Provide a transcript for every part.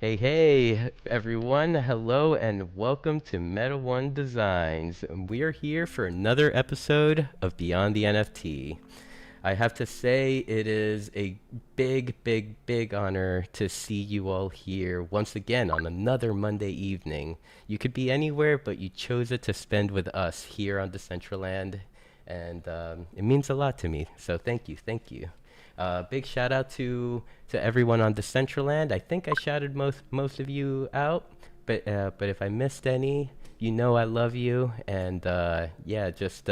Hey, hey, everyone. Hello and welcome to Meta One Designs. We are here for another episode of Beyond the NFT. I have to say, it is a big honor to see you all here once again on another Monday evening. You could be anywhere, but you chose it to spend with us here on Decentraland, and it means a lot to me. So thank you, thank you. Big shout out to everyone on Decentraland. I think I shouted most of you out, but if I missed any, you know I love you, and yeah, just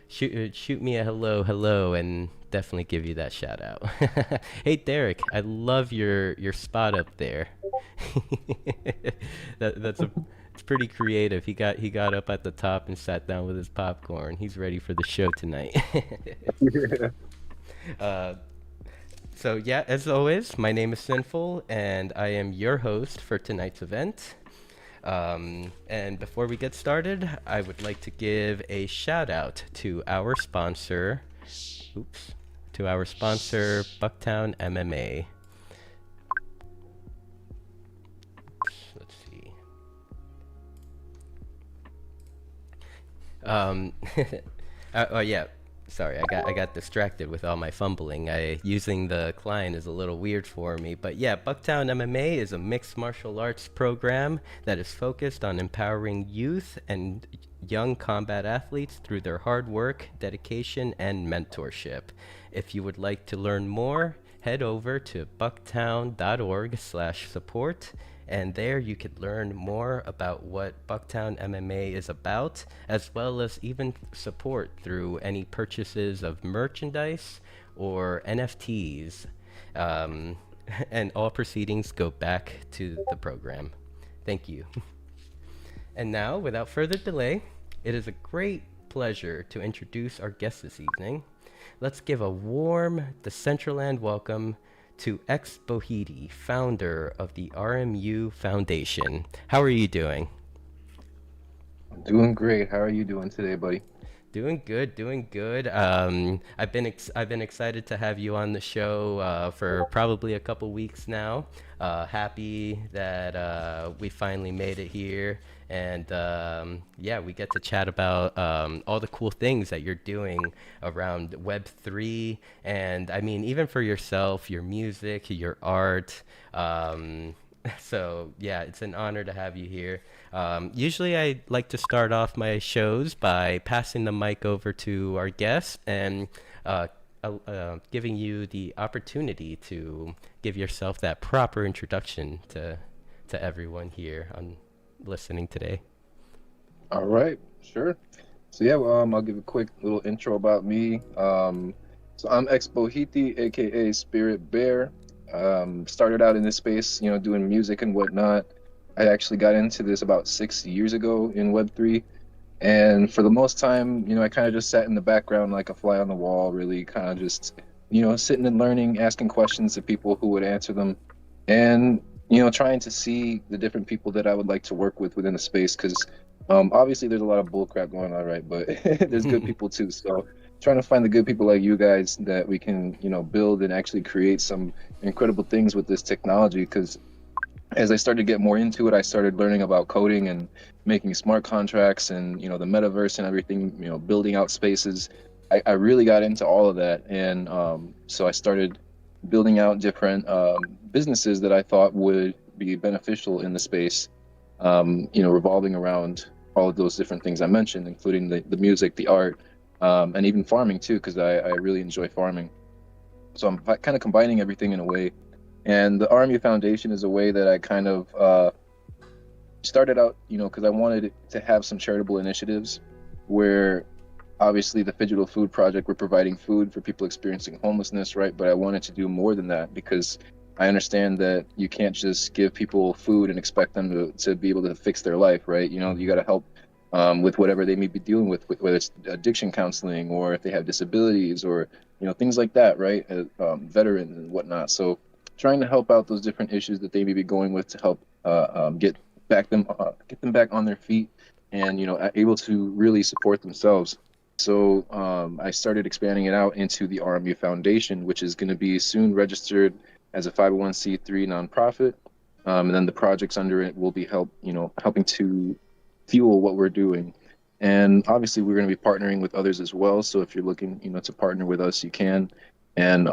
shoot me a hello, and definitely give you that shout out. Hey Derek, I love your spot up there. That's it's pretty creative. He got up at the top and sat down with his popcorn. He's ready for the show tonight. uh, so yeah, as always, my name is Sinful, and I am your host for tonight's event. And before we get started, I would like to give a shout out to our sponsor. Oops. To our sponsor, Bucktown MMA. Let's see. Um, oh yeah. Sorry, I got distracted with all my fumbling. Using the client is a little weird for me, but yeah, Bucktown MMA is a mixed martial arts program that is focused on empowering youth and young combat athletes through their hard work, dedication, and mentorship. If you would like to learn more, head over to bucktown.org/support, and there you could learn more about what Bucktown MMA is about, as well as even support through any purchases of merchandise or NFTs. Um, and all proceedings go back to the program. Thank you. And now, without further delay, it is a great pleasure to introduce our guest this evening. Let's give a warm Decentraland welcome to xBohiti, founder of the RMU Foundation. How are you doing? Doing great. How are you doing today, buddy? Doing good, doing good. I've been excited to have you on the show for probably a couple weeks now. Happy that we finally made it here, and yeah, we get to chat about all the cool things that you're doing around Web3, and I mean, even for yourself, your music, your art. So yeah, it's an honor to have you here. Usually, I like to start off my shows by passing the mic over to our guests and uh, giving you the opportunity to give yourself that proper introduction to everyone here on listening today. All right, sure. So yeah, I'll give a quick little intro about me. So I'm xBohiti, aka Spirit Bear. Started out in this space, doing music and whatnot. I actually got into this about 6 years ago in Web3, and for the most time, I kind of just sat in the background like a fly on the wall, really kind of just, sitting and learning, asking questions to people who would answer them, and trying to see the different people that I would like to work with within the space, because obviously there's a lot of bullcrap going on, right? But there's good people too. So trying to find the good people like you guys that we can, build and actually create some incredible things with this technology. Because as I started to get more into it, I started learning about coding and making smart contracts and the metaverse and everything. Building out spaces. I really got into all of that, and so I started building out different businesses that I thought would be beneficial in the space. Revolving around all of those different things I mentioned, including the music, the art, and even farming too, because I really enjoy farming. So I'm kind of combining everything in a way. And the RMU Foundation is a way that I kind of started out, because I wanted to have some charitable initiatives where obviously the Digital Food Project, we're providing food for people experiencing homelessness, right? But I wanted to do more than that, because I understand that you can't just give people food and expect them to be able to fix their life, right? You got to help with whatever they may be dealing with, whether it's addiction counseling or if they have disabilities or things like that, right? Veterans and whatnot. So trying to help out those different issues that they may be going with to help get them back on their feet, and able to really support themselves. So I started expanding it out into the RMU Foundation, which is going to be soon registered as a 501c3 nonprofit. and then the projects under it will be helping to fuel what we're doing. And obviously, we're going to be partnering with others as well. So if you're looking, to partner with us, you can. And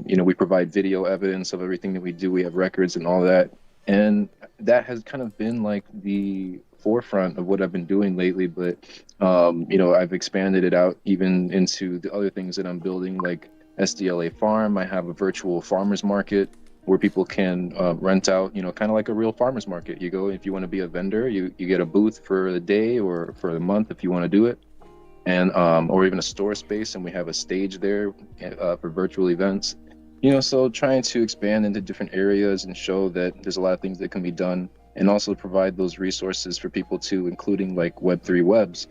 we provide video evidence of everything that we do. We have records and all that. And that has kind of been like the forefront of what I've been doing lately. But I've expanded it out even into the other things that I'm building, like SDLA Farm. I have a virtual farmers market where people can rent out, kind of like a real farmers market. You go, if you want to be a vendor, you get a booth for the day or for the month if you want to do it, and or even a store space, and we have a stage there for virtual events. So trying to expand into different areas and show that there's a lot of things that can be done, and also provide those resources for people too, including like Web3 Webs.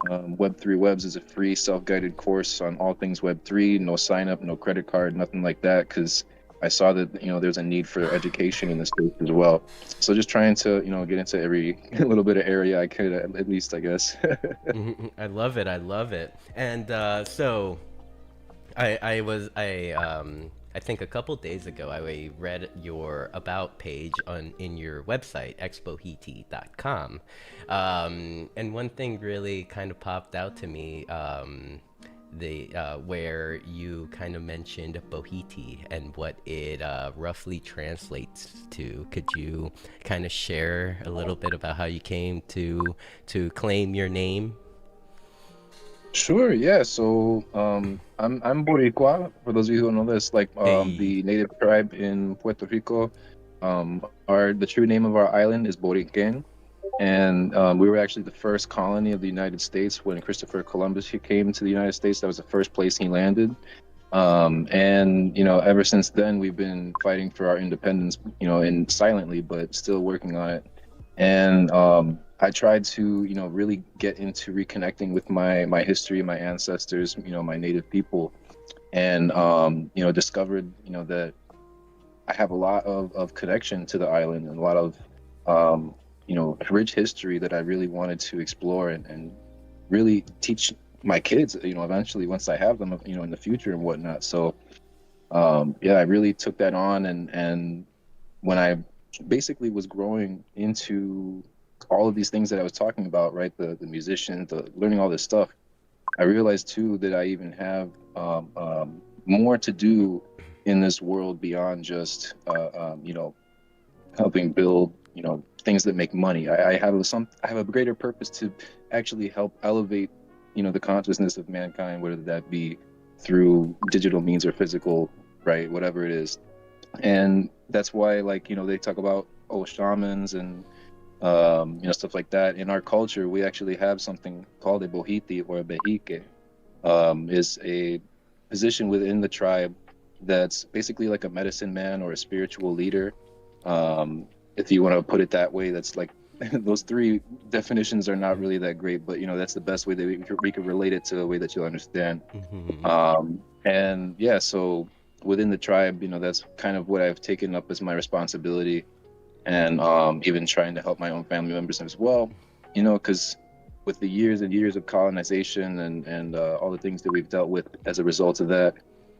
Web3 Webs is a free self-guided course on all things Web3, no sign up, no credit card, nothing like that, because I saw that there's a need for education in this space as well. So just trying to get into every little bit of area I could, at least, I guess. I love it. I love it. And so I think a couple days ago I read your about page on in your website xbohiti.com, and one thing really kind of popped out to me. The Where you kind of mentioned Bohiti and what it roughly translates to. Could you kind of share a little bit about how you came to claim your name? Sure, yeah. So I'm Boricua. For those of you who don't know this, like Hey. the native tribe in Puerto Rico, our the true name of our island is Boriquen. And we were actually the first colony of the United States when Christopher Columbus he came to the United States. That was the first place he landed. And ever since then, we've been fighting for our independence, and silently, but still working on it. And I tried to, really get into reconnecting with my history, my ancestors, my native people, and discovered, that I have a lot of connection to the island and a lot of rich history that I really wanted to explore and really teach my kids, eventually once I have them, in the future and whatnot. So yeah, I really took that on, and when I basically was growing into all of these things that I was talking about, right? The musician, the learning all this stuff, I realized too that I even have more to do in this world beyond just helping build things that make money. I have a greater purpose to actually help elevate the consciousness of mankind, whether that be through digital means or physical, right? Whatever it is. And that's why, like, they talk about shamans and stuff like that. In our culture, we actually have something called a bohiti or a behike. Is a position within the tribe that's basically like a medicine man or a spiritual leader. If you want to put it that way, that's like those three definitions are not really that great, but that's the best way that we could relate it to a way that you'll understand. Mhm. And yeah, so within the tribe, that's kind of what I've taken up as my responsibility, and even trying to help my own family members as well, because with the years and years of colonization and all the things that we've dealt with as a result of that,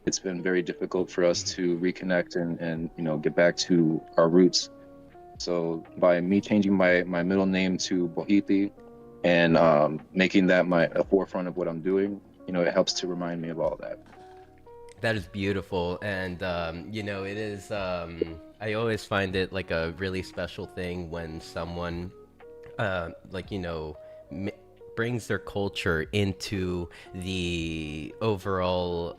it's been very difficult for us Mhm. to reconnect and get back to our roots. So by me changing my middle name to Bohiti and making that my a forefront of what I'm doing, it helps to remind me of all that. That is beautiful, and it is. I always find it like a really special thing when someone, like m- brings their culture into the overall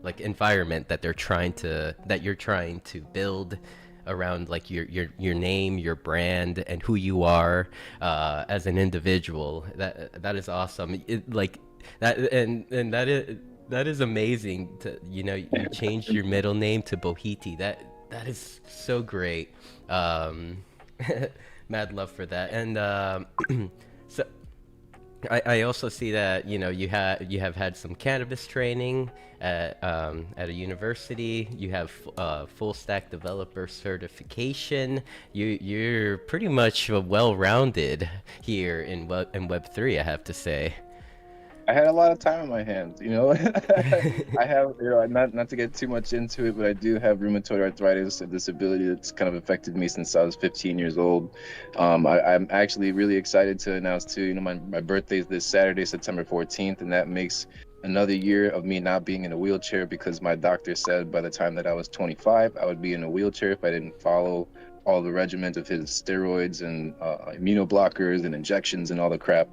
like environment that you're trying to build around like your name, your brand, and who you are as an individual. That is awesome. Like that, and that is amazing. To you changed your middle name to Bohiti. That is so great. Um, Mad love for that. And so I also see that you have had some cannabis training at a university. You have full stack developer certification. You're pretty much well rounded here in Web3, I have to say. I had a lot of time on my hands, you know. I have, not to get too much into it, but I do have rheumatoid arthritis, a disability that's kind of affected me since I was 15 years old. I'm actually really excited to announce too, my birthday is this Saturday, September 14th, and that makes another year of me not being in a wheelchair because my doctor said by the time that I was 25, I would be in a wheelchair if I didn't follow all the regiment of his steroids and immunoblockers and injections and all the crap.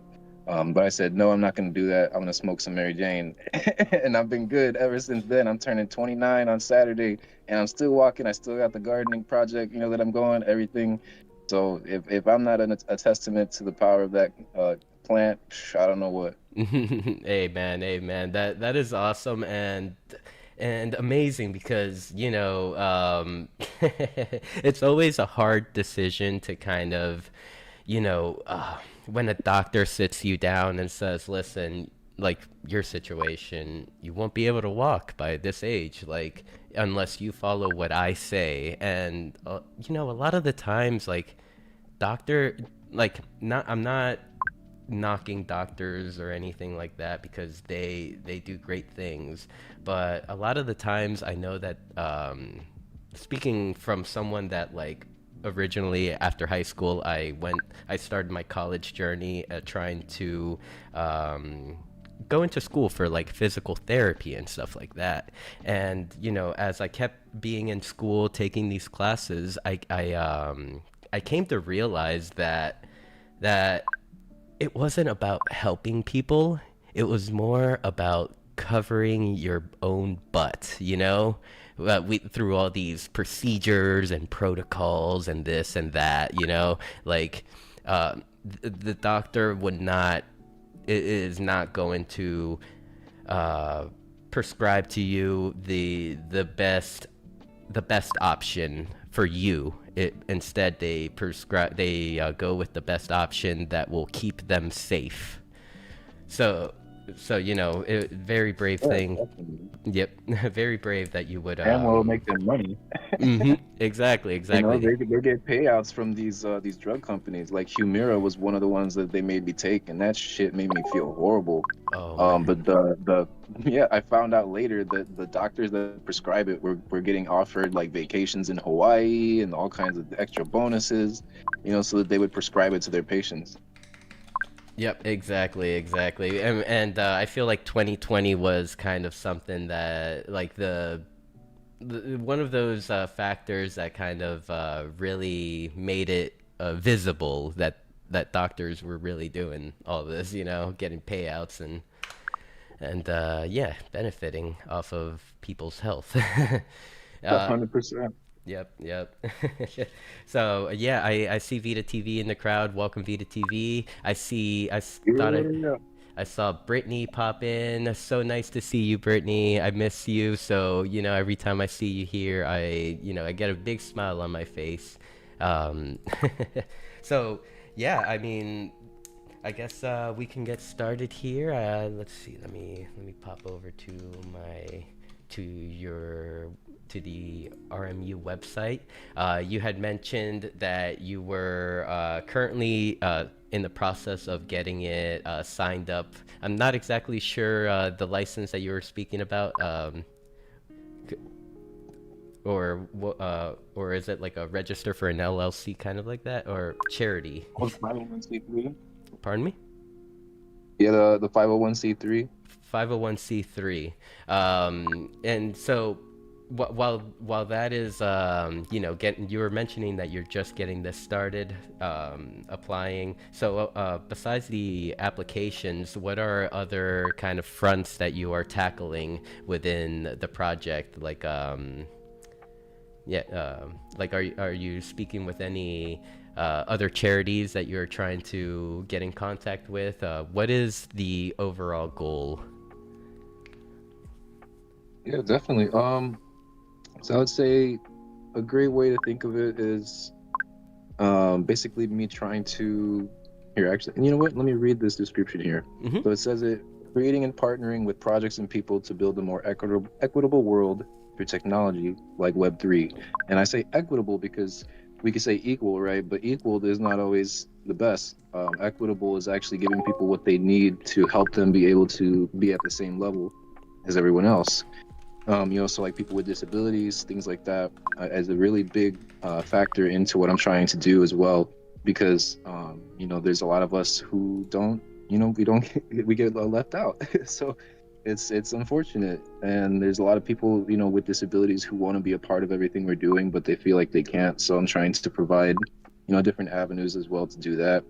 But I said, no, I'm not going to do that. I'm going to smoke some Mary Jane. And I've been good ever since then. I'm turning 29 on Saturday and I'm still walking. I still got the gardening project, that I'm going, everything. So if I'm not a testament to the power of that plant, I don't know what. Amen, amen. That is awesome and amazing because it's always a hard decision to kind of when a doctor sits you down and says, listen, like your situation, you won't be able to walk by this age, like unless you follow what I say. And a lot of the times, like doctor, like not, I'm not knocking doctors or anything like that because they do great things, but a lot of the times I know that speaking from someone that like originally after high school I started my college journey trying to go into school for like physical therapy and stuff like that. And as I kept being in school taking these classes, I came to realize that it wasn't about helping people. It was more about covering your own butt, through all these procedures and protocols and this and that, like the doctor is not going to uh, prescribe to you the best option for you. Instead, they go with the best option that will keep them safe. So, very brave Yeah, thing. definitely. Yep, very brave that you would. And will make them money. Exactly, exactly. They get payouts from these drug companies. Like Humira was one of the ones that they made me take, and that shit made me feel horrible. Oh man. But the yeah, I found out later that the doctors that prescribe it were getting offered like vacations in Hawaii and all kinds of extra bonuses, so that they would prescribe it to their patients. Yep, exactly, exactly. And I feel like 2020 was kind of something that, like, one of those factors that kind of really made it visible that doctors were really doing all this, getting payouts and yeah, benefiting off of people's health. uh, 100%. Yep, yep. So yeah, I see Vita TV in the crowd. Welcome Vita TV. Thought Yeah. I saw Brittany pop in. So nice to see you, Brittany. I miss you. So every time I see you here, I get a big smile on my face. Um, so yeah, I mean, I guess we can get started here. Let's see. Let me pop over to my to your to the RMU website. You had mentioned that you were currently in the process of getting it signed up. I'm not exactly sure the license that you were speaking about, or is it like a register for an LLC kind of like that, or charity? Was 501c3? Pardon me? Yeah, the 501c3. 501c3. And so while that is you were mentioning that you're just getting this started applying. So besides the applications, what are other kind of fronts that you are tackling within the project? Like like are you speaking with any other charities that you're trying to get in contact with? What is the overall goal? Yeah, definitely. So I would say a great way to think of it is basically me trying to here actually, and you know what? Let me read this description here. Mm-hmm. So it says it creating and partnering with projects and people to build a more equitable world through technology like Web3. And I say equitable because we could say equal, right? But equal is not always the best. Equitable is actually giving people what they need to help them be able to be at the same level as everyone else. So like people with disabilities, things like that, as a really big factor into what I'm trying to do as well. Because there's a lot of us who don't, we don't, we get left out. So it's unfortunate, and there's a lot of people, with disabilities who want to be a part of everything we're doing, but they feel like they can't. So I'm trying to provide, different avenues as well to do that.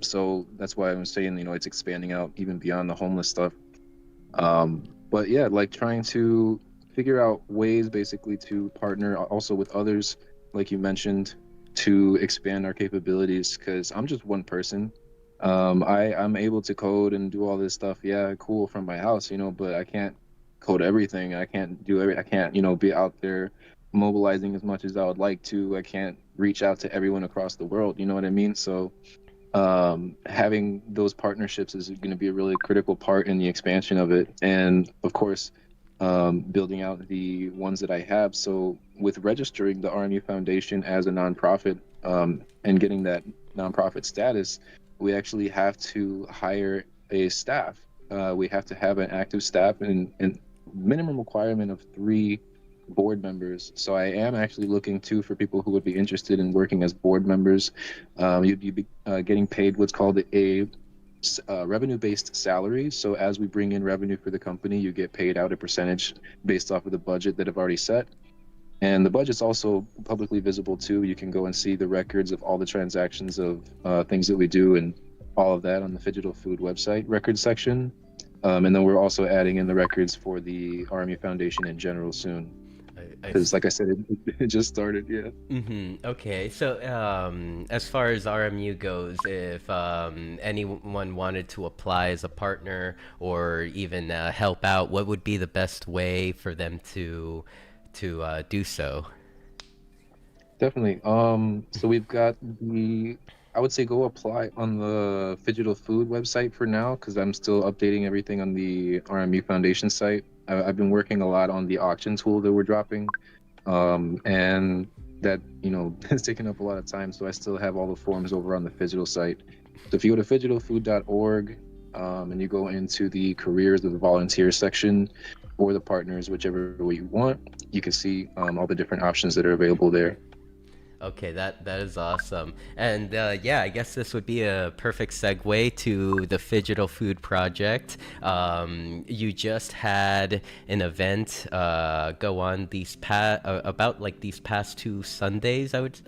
So that's why I'm saying, it's expanding out even beyond the homeless stuff. But yeah, like trying to figure out ways basically to partner also with others, like you mentioned, to expand our capabilities. Because I'm just one person. I'm able to code and do all this stuff. Yeah, cool from my house, but I can't code everything. I can't do I can't, be out there mobilizing as much as I would like to. I can't reach out to everyone across the world. You know what I mean? So having those partnerships is going to be a really critical part in the expansion of it. And of course, building out the ones that I have. So with registering the RMU Foundation as a nonprofit, and getting that nonprofit status, we actually have to hire a staff. We have to have an active staff and minimum requirement of 3 board members. So I am actually looking too for people who would be interested in working as board members. You'd be getting paid what's called a revenue-based salary. So as we bring in revenue for the company, you get paid out a percentage based off of the budget that I've already set. And the budget's also publicly visible too. You can go and see the records of all the transactions of things that we do and all of that on the Digital Food website record section. And then we're also adding in the records for the RMU Foundation in general soon. Because, like I said, it just started. Yeah. Okay, so as far as RMU goes, if anyone wanted to apply as a partner or even help out, what would be the best way for them to do so? Definitely. So we've got I would say go apply on the Digital Food website for now, because I'm still updating everything on the RMU Foundation site. I've been working a lot on the auction tool that we're dropping, and that, is taking up a lot of time. So I still have all the forms over on the Digital site. So if you go to digitalfood.org, and you go into the careers of the volunteer section or the partners, whichever way you want, you can see all the different options that are available there. Okay, that is awesome. And yeah, I guess this would be a perfect segue to the Digital Food Project. You just had an event go on about like these past 2 Sundays, I would,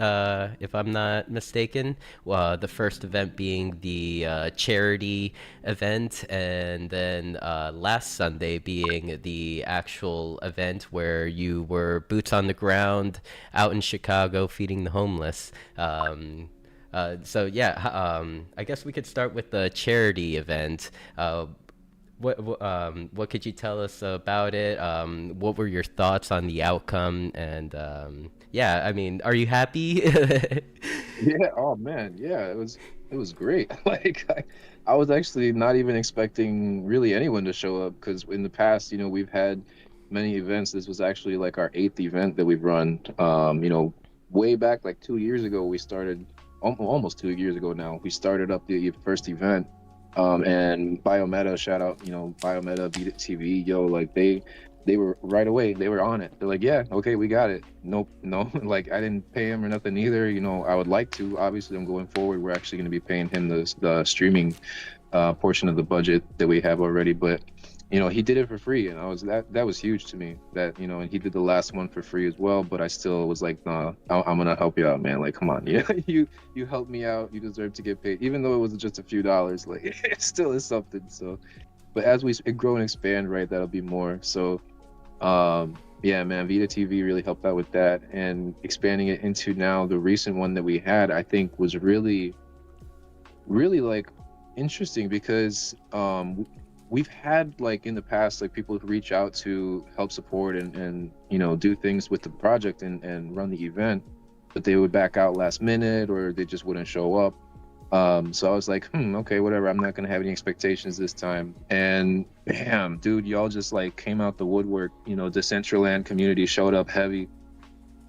if I'm not mistaken. The first event being the charity event, and then last Sunday being the actual event where you were boots on the ground out in Chicago feeding the homeless. So yeah, I guess we could start with the charity event. What could you tell us about it? What were your thoughts on the outcome? And yeah, I mean, are you happy? Yeah. Oh man. Yeah. It was great. Like I was actually not even expecting really anyone to show up, because in the past, we've had many events. This was actually like our 8th event that we've run. Way back like 2 years ago, we started almost 2 years ago now. We started up the first event. And Biometa, shout out, Biometa, Vita TV, yo, like they were right away. They were on it. They're like, yeah, okay, we got it. Nope, no, like I didn't pay him or nothing either. I would like to. Obviously, I'm going forward. We're actually going to be paying him the streaming portion of the budget that we have already. But he did it for free, and that was huge to me. That and he did the last one for free as well. But I still was like, nah, I'm gonna help you out, man. Like, come on, yeah, you helped me out. You deserve to get paid, even though it was just a few dollars. Like, it still is something. So, but as we grow and expand, right, that'll be more. So, yeah, man, Vita TV really helped out with that, and expanding it into now the recent one that we had, I think was really, really like interesting, because we've had like in the past like people who reach out to help support and do things with the project and run the event, but they would back out last minute, or they just wouldn't show up. So I was like, okay, whatever, I'm not gonna have any expectations this time. And bam, dude, y'all just like came out the woodwork. Decentraland community showed up heavy.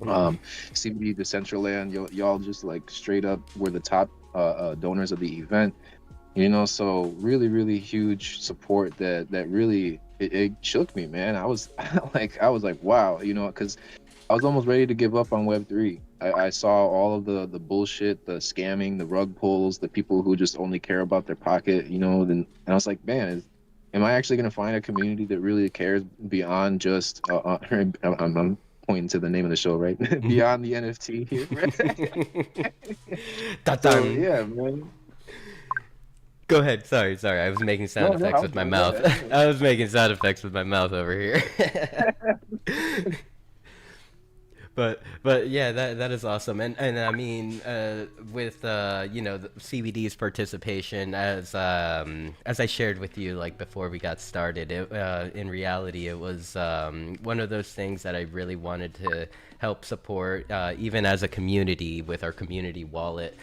Mm. CBD Decentraland, y'all just like straight up were the top donors of the event. So really, really huge support that really it shook me, man. I was I was like, wow, because I was almost ready to give up on Web3. I saw all of the bullshit, the scamming, the rug pulls, the people who just only care about their pocket, and I was like, man, am I actually going to find a community that really cares beyond just I'm pointing to the name of the show, right? Beyond the NFT here, right? So Tatan. yeah, man. Go ahead. Sorry. I was making No, sound no, effects I'm with my good. Go mouth. ahead. Go I was making sound effects with my mouth over here. But yeah, that is awesome, and I mean, with the CBD's participation, as I shared with you like before we got started, in reality it was one of those things that I really wanted to help support, even as a community with our community wallet.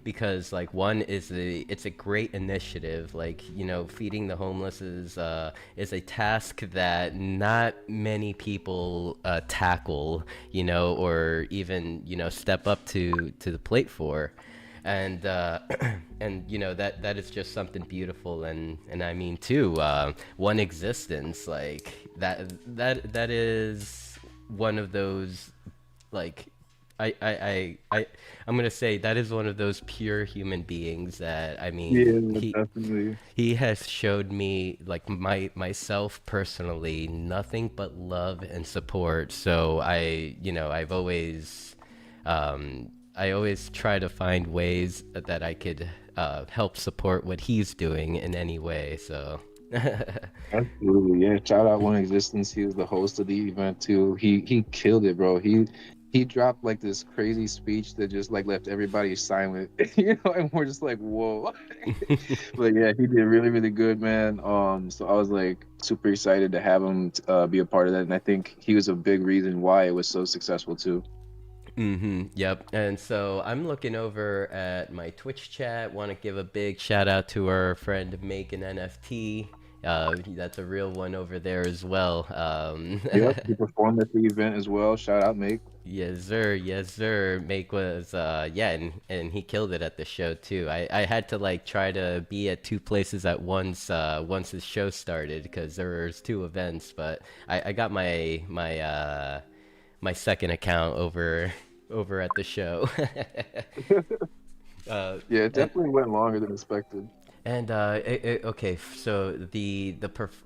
Because like one is it's a great initiative. Like feeding the homeless is a task that not many people tackle, or even step up to the plate for. And and that is just something beautiful. And I mean too, one existence, like that is one of those, like, I'm gonna say that is one of those pure human beings that, I mean, Yeah, definitely. he has showed me, like, myself personally, nothing but love and support. So I always try to find ways that I could help support what he's doing in any way. So Absolutely, yeah. Shout out One Existence. He was the host of the event too. He killed it, bro. He dropped like this crazy speech that just like left everybody silent, and we're just like, whoa. But yeah, he did really, really good, man. So I was like super excited to have him be a part of that, and I think he was a big reason why it was so successful too. Yep. And so I'm looking over at my Twitch chat. Want to give a big shout out to our friend Make an NFT. That's a real one over there as well. Yep, he performed at the event as well. Shout out, Make. Yes, sir. Yes, sir. Make was yeah, and he killed it at the show too. I had to like try to be at two places at once once the show started because there was two events, but I got my second account over at the show. uh Yeah, it and definitely went longer than expected. okay, so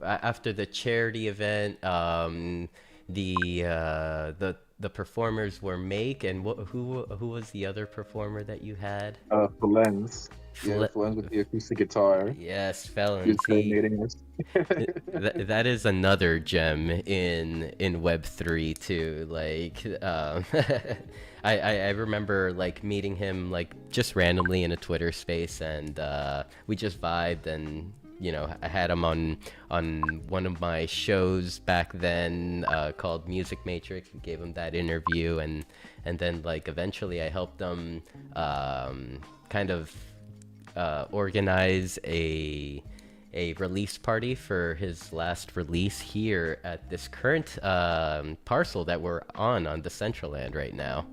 after the charity event, the performers were Make, and who was the other performer that you had? Flens. Yeah, Fle- Flens with the acoustic guitar. yes, He was Felons. coordinating us. That is another gem in Web3 too. Like, I remember like meeting him like just randomly in a Twitter space, and we just vibed, and I had him on one of my shows back then, called Music Matrix. We gave him that interview, and then like eventually I helped him kind of organize a release party for his last release here at this current parcel that we're on Decentraland right now.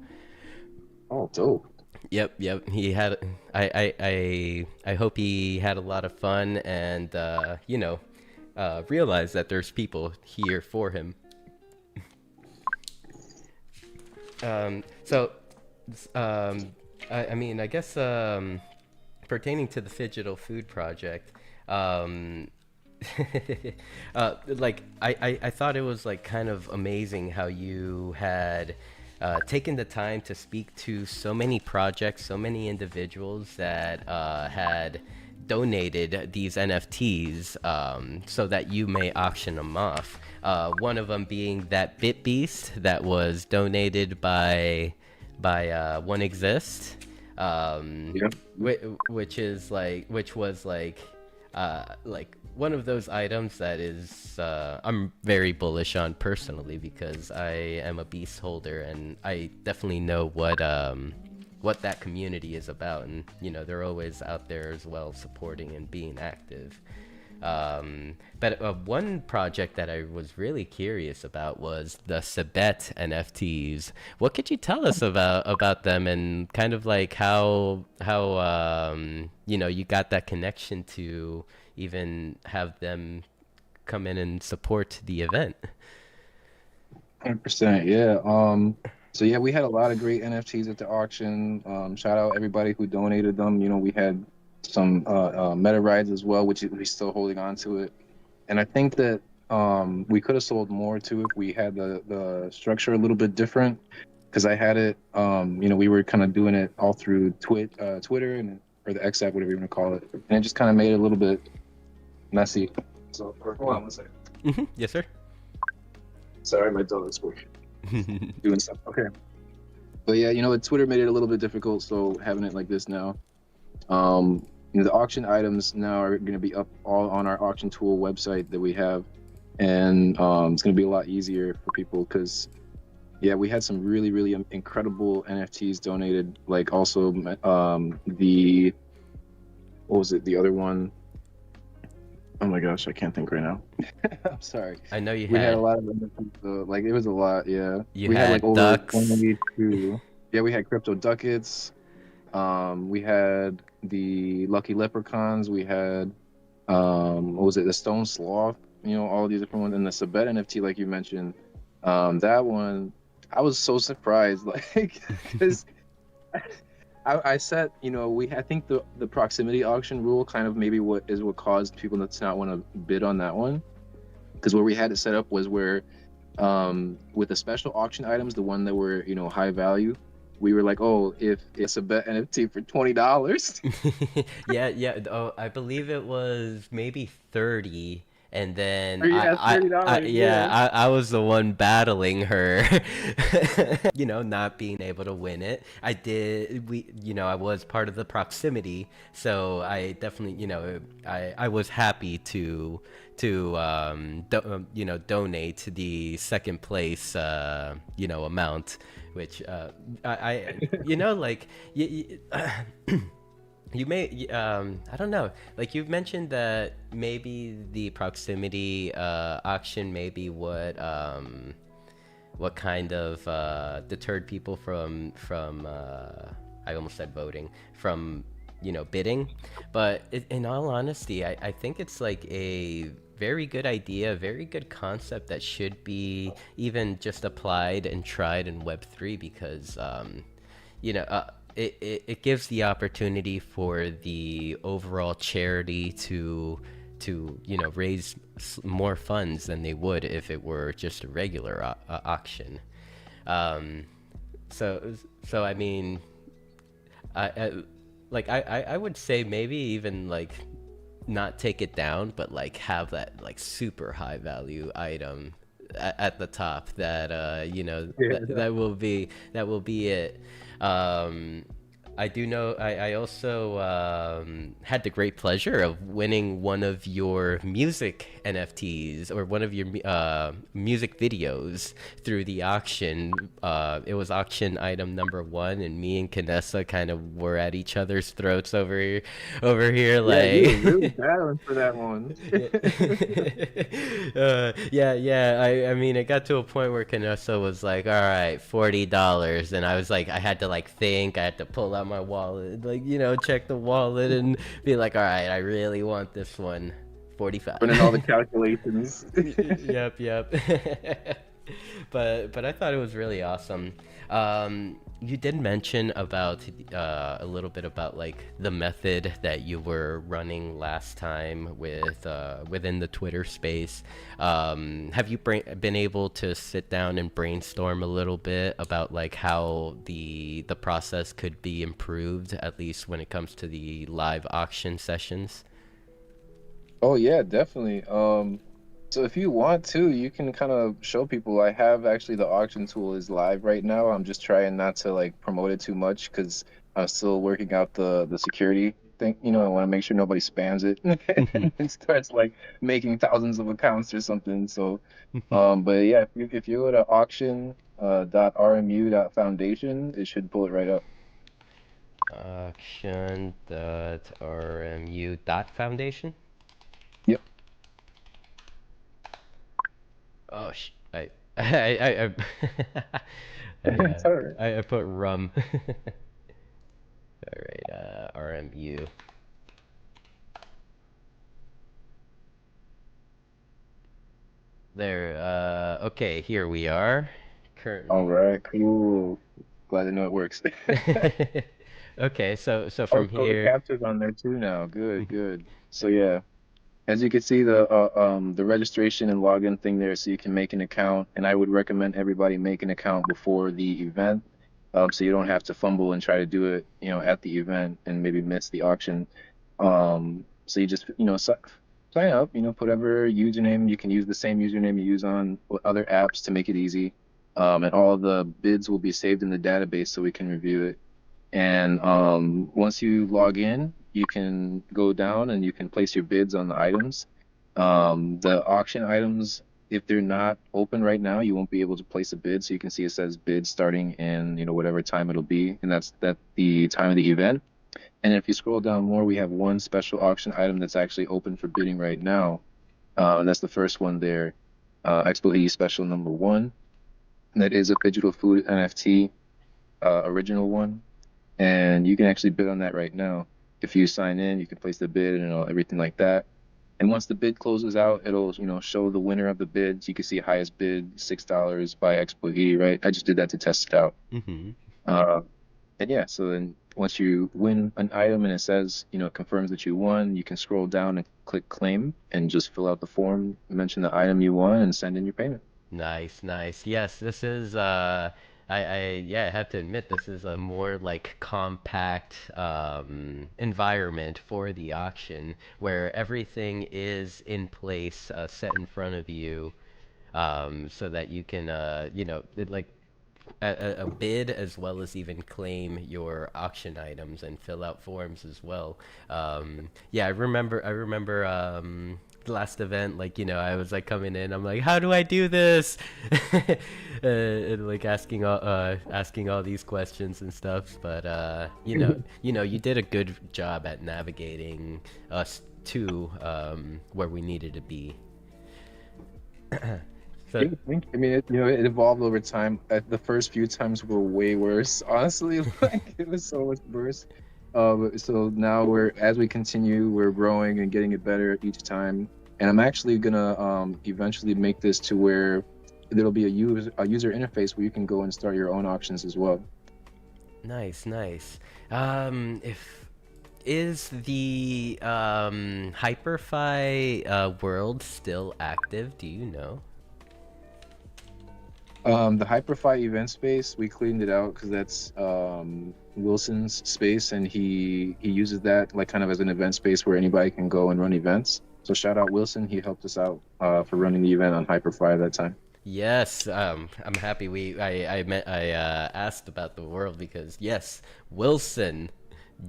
Oh, dope. Yep. He had. I hope he had a lot of fun, and realized that there's people here for him. So, I mean, I guess pertaining to the Digital Food Project, um, like I thought it was like kind of amazing how you had taken the time to speak to so many projects, so many individuals that had donated these NFTs, so that you may auction them off. One of them being that Bit Beast that was donated by One Exist, Yeah. which was like one of those items that is I'm very bullish on personally, because I am a beast holder, and I definitely know what that community is about, and they're always out there as well supporting and being active. But one project that I was really curious about was the Sabet NFTs. What could you tell us about them and kind of like how you know you got that connection to even have them come in and support the event? 100%. Yeah. So yeah, we had a lot of great NFTs at the auction. Shout out everybody who donated them. You know, we had some meta rides as well, which we're still holding on to it. And I think that we could have sold more too if we had the structure a little bit different. Because I had it, you know, we were kind of doing it all through Twitter and or the X app, whatever you want to call it, and it just kind of made it a little bit messy. So, hold on one second. Yes, sir. Sorry, my dog is doing stuff. Okay. But yeah, you know, Twitter made it a little bit difficult, so having it like this now. You know, the auction items now are going to be up all on our auction tool website that we have, and it's going to be a lot easier for people because, yeah, we had some really, really incredible NFTs donated. Like also the what was it? The other one. Oh my gosh, I can't think right now. I'm sorry. I know We had a lot of like it was a lot, yeah. you We had like had over ducks. 22. Yeah, we had crypto ducats. We had the lucky leprechauns. We had what was it? The stone sloth. You know, all these different ones, and the Sabet NFT, like you mentioned. That one, I was so surprised, like, because I said, you know, I think the proximity auction rule kind of maybe what caused people to not want to bid on that one because where we had it set up was where with the special auction items, the one that were, you know, high value, we were like, oh, if it's a bet NFT for $20. Yeah, yeah. Oh, I believe it was maybe 30. And then Or yeah, $30, yeah, yeah. I was the one battling her, you know, not being able to win it. You know, I was part of the proximity, so I definitely, you know, I was happy to you know, donate the second place, you know, amount, which, you know, like, you may, I don't know. Like you've mentioned that maybe the proximity auction may be what kind of deterred people from I almost said voting from you know bidding, but in all honesty, I think it's like a very good idea, very good concept that should be even just applied and tried in Web3 because you know, it gives the opportunity for the overall charity to you know raise more funds than they would if it were just a regular auction. Um, so so I mean, I like I would say maybe even like not take it down, but like have that like super high value item at the top that you know Yeah. that will be it. um I do know I also had the great pleasure of winning one of your music NFTs or one of your music videos through the auction. It was auction item number one, and me and Kanessa kind of were at each other's throats over here, Yeah, you were like. really battling for that one. Yeah. Yeah, yeah. I mean, it got to a point where Canossa was like, "All right, $40," and I was like, I had to like think, I had to pull out my wallet, like you know, check the wallet, and be like, "All right, I really want this one, 45." Running all the calculations. Yep, yep. But I thought it was really awesome. You did mention about a little bit about like the method that you were running last time with within the Twitter space. Have you been able to sit down and brainstorm a little bit about like how the process could be improved, at least when it comes to the live auction sessions? Oh yeah, definitely. So if you want to, you can kind of show people. I have actually the auction tool is live right now. I'm just trying not to like promote it too much because I'm still working out the security thing. You know, I want to make sure nobody spams it and starts like making thousands of accounts or something. So, but yeah, if you go to auction .rmu foundation, it should pull it right up. Auction.rmu.foundation. Yep. I I It's all right. I put rum. All right, RMU. There. Okay, here we are. All Currently. right, cool. Glad to know it works. Okay, so Oh, from so the here. capture's on there too now. Good, good. So yeah, as you can see the registration and login thing there, so you can make an account. And I would recommend everybody make an account before the event, so you don't have to fumble and try to do it, at the event and maybe miss the auction. So you just, sign up, put whatever username. You can use the same username you use on other apps to make it easy. And all the bids will be saved in the database so we can review it. And once you log in, you can go down and you can place your bids on the items. The auction items, if they're not open right now, you won't be able to place a bid. So you can see it says bid starting in, whatever time it'll be, and that's the time of the event. And if you scroll down more, we have one special auction item that's actually open for bidding right now. And that's the first one there, xBohiti special number one. And that is a digital food NFT, original one, and you can actually bid on that right now. If you sign in, you can place the bid and everything like that. And once the bid closes out, it'll show the winner of the bids. You can see highest bid $6 by xBohiti, right? I just did that to test it out. Mm-hmm. Uh, and yeah, so then once you win an item and it says, confirms that you won, you can scroll down and click claim and just fill out the form, mention the item you won, and send in your payment. Nice, nice. Yes, this is I have to admit this is a more like compact environment for the auction where everything is in place, set in front of you, so that you can like a bid as well as even claim your auction items and fill out forms as well. Yeah, I remember the last event, like, I was like coming in, I'm like, how do I do this? And like asking all these questions and stuff, but you did a good job at navigating us to where we needed to be. So. Yeah, I mean, it evolved over time. The first few times were way worse, honestly. Like it was so much worse. So now as we continue, we're growing and getting it better each time. And I'm actually gonna eventually make this to where there'll be a user interface where you can go and start your own auctions as well. Nice, nice. If is the Hyperfi world still active? Do you know? The Hyperfi event space, we cleaned it out because that's Wilson's space, and he uses that like kind of as an event space where anybody can go and run events. So shout out Wilson, he helped us out for running the event on Hyperfi that time. Yes, I'm happy I asked about the world because yes, Wilson,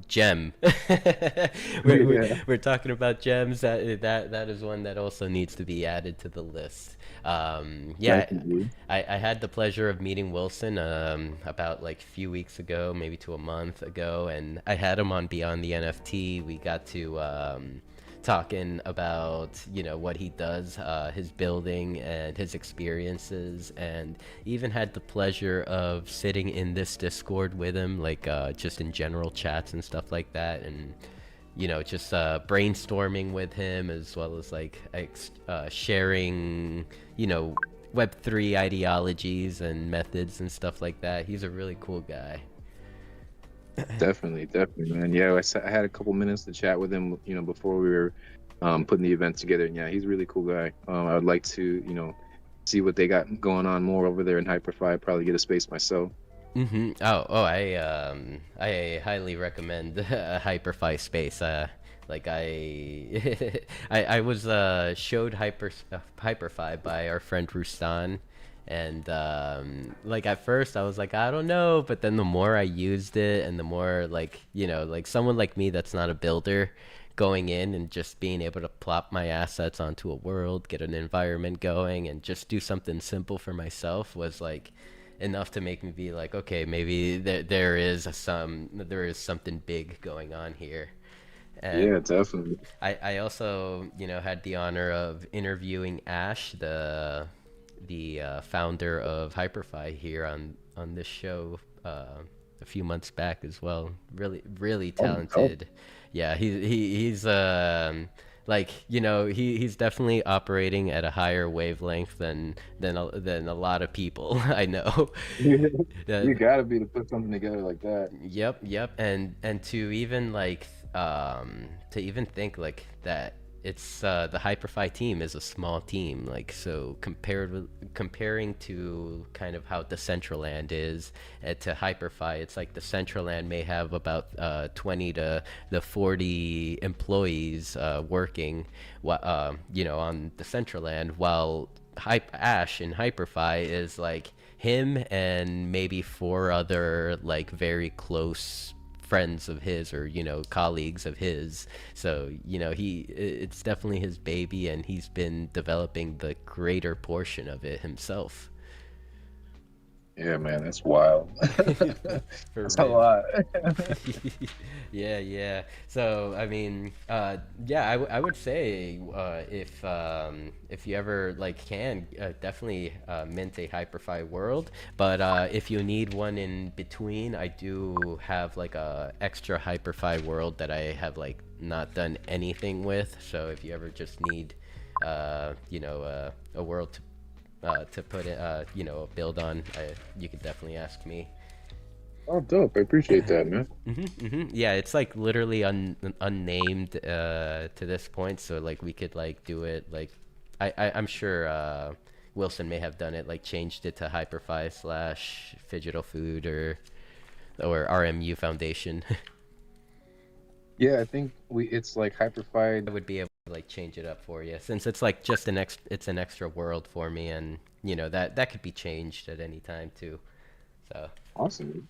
gem. we're, we're, Yeah, we're talking about gems. That is one that also needs to be added to the list. Yeah, definitely. I had the pleasure of meeting Wilson about like a few weeks ago, maybe to a month ago, and I had him on Beyond the NFT. We got to talking about what he does, his building and his experiences, and even had the pleasure of sitting in this Discord with him, like just in general chats and stuff like that, and just brainstorming with him as well as like sharing Web3 ideologies and methods and stuff like that. He's a really cool guy. Definitely, definitely, man. Yeah, I had a couple minutes to chat with him, before we were putting the event together. And yeah, he's a really cool guy. I would like to, see what they got going on more over there in Hyperfi. Probably get a space myself. I highly recommend Hyperfi Space. Like I was showed Hyperfi by our friend Rustan, and like at first I was like, I don't know, but then the more I used it and the more like like someone like me that's not a builder, going in and just being able to plop my assets onto a world, get an environment going, and just do something simple for myself was like enough to make me be like, okay, maybe there is something big going on here. And Yeah, definitely. I also had the honor of interviewing Ash, the founder of Hyperfy here on this show a few months back as well. Really Oh, oh. talented. Yeah, he's like, he's definitely operating at a higher wavelength than a lot of people I know. Uh, You gotta be to put something together like that. yep, and to even think like that it's the Hyperfy team is a small team, like, so comparing to kind of how Decentraland is to Hyperfy, it's like Decentraland may have about 20 to the 40 employees working on Decentraland, while Ash in Hyperfy is like him and maybe four other like very close friends of his, or colleagues of his. So it's definitely his baby, and he's been developing the greater portion of it himself. Yeah, man, that's wild. For That's a real. lot. Yeah. So I mean, yeah, I would say if you ever like can definitely mint a Hyperfy world, but if you need one in between, I do have like a extra Hyperfy world that I have like not done anything with. So if you ever just need a world to put it, build on, you could definitely ask me. Oh, dope. I appreciate that, man. Yeah, it's like literally unnamed to this point, so like we could like do it like I'm sure Wilson may have done it, like changed it to Hyperfy slash Digital Food or RMU Foundation. Yeah, I think it's like I hyperfied. would be able to like change it up for you, since it's like just it's an extra world for me, and that could be changed at any time too. So Awesome.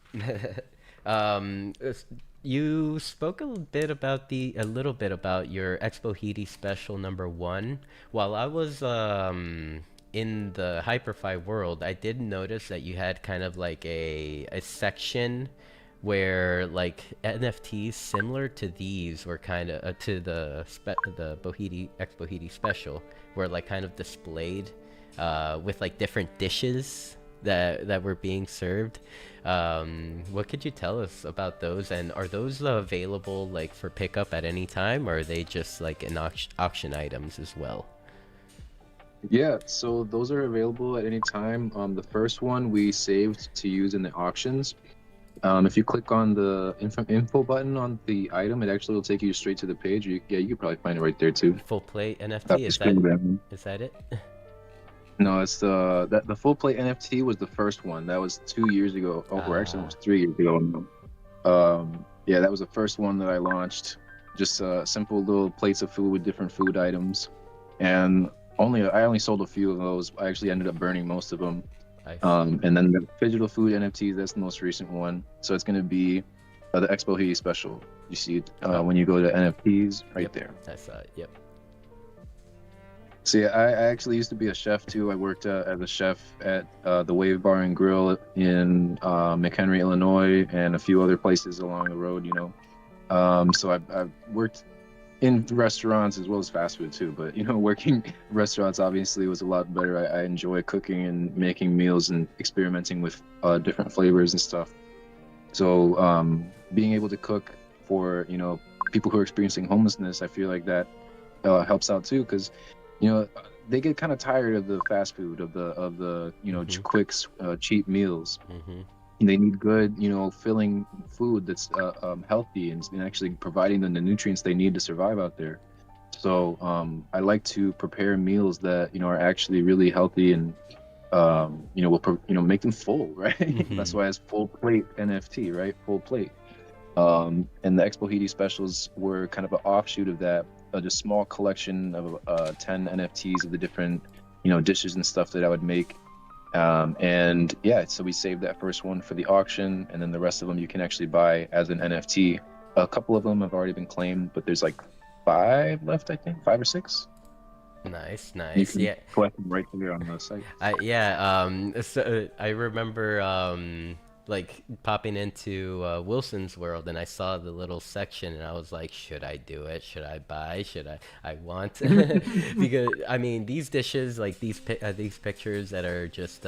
s- you spoke a little bit about your xBohiti special number 1. While I was in the Hyperfy world, I did notice that you had kind of like a section where like NFTs similar to these were kind of to the Bohiti xBohiti special were like kind of displayed with like different dishes that were being served. What could you tell us about those? And are those available like for pickup at any time, or are they just like an auction items as well? Yeah, so those are available at any time. The first one we saved to use in the auctions. If you click on the info button on the item, it actually will take you straight to the page. Yeah, you can probably find it right there too. Full plate Tap NFT, the screen down. is that it? No, it's the full play NFT was the first one. That was 2 years ago. Oh, or actually Ah, almost 3 years ago now. Yeah, that was the first one that I launched. Just simple little plates of food with different food items, and I only sold a few of those. I actually ended up burning most of them. I see. And then the digital food NFTs, that's the most recent one. So it's going to be the xBohiti special. You see it Oh, when you go to NFTs right yep, there. I saw it. Yep. So yeah, I actually used to be a chef too. I worked as a chef at the Wave Bar and Grill in McHenry, Illinois, and a few other places along the road. So I've worked in restaurants as well as fast food too. But working in restaurants obviously was a lot better. I enjoy cooking and making meals and experimenting with different flavors and stuff. So being able to cook for people who are experiencing homelessness, I feel like that helps out too, because you know they get kind of tired of the fast food, of the Mhm. quick cheap meals. Mhm. They need good, filling food that's healthy and actually providing them the nutrients they need to survive out there. So I like to prepare meals that are actually really healthy and make them full, right? That's Mhm. why it's full plate NFT, right? Full plate. And the xBohiti specials were kind of an offshoot of that, just small collection of 10 NFTs of the different dishes and stuff that I would make. And yeah, so we saved that first one for the auction, and then the rest of them you can actually buy as an NFT. A couple of them have already been claimed, but there's like 5 left, I think, 5 or 6. Nice, You nice. can Yeah. collect them right there on the site. So I remember. like popping into Wilson's World, and I saw the little section, and I was like, should I do it? Should I buy? Should I want? Because I mean, these dishes, like these pictures that are just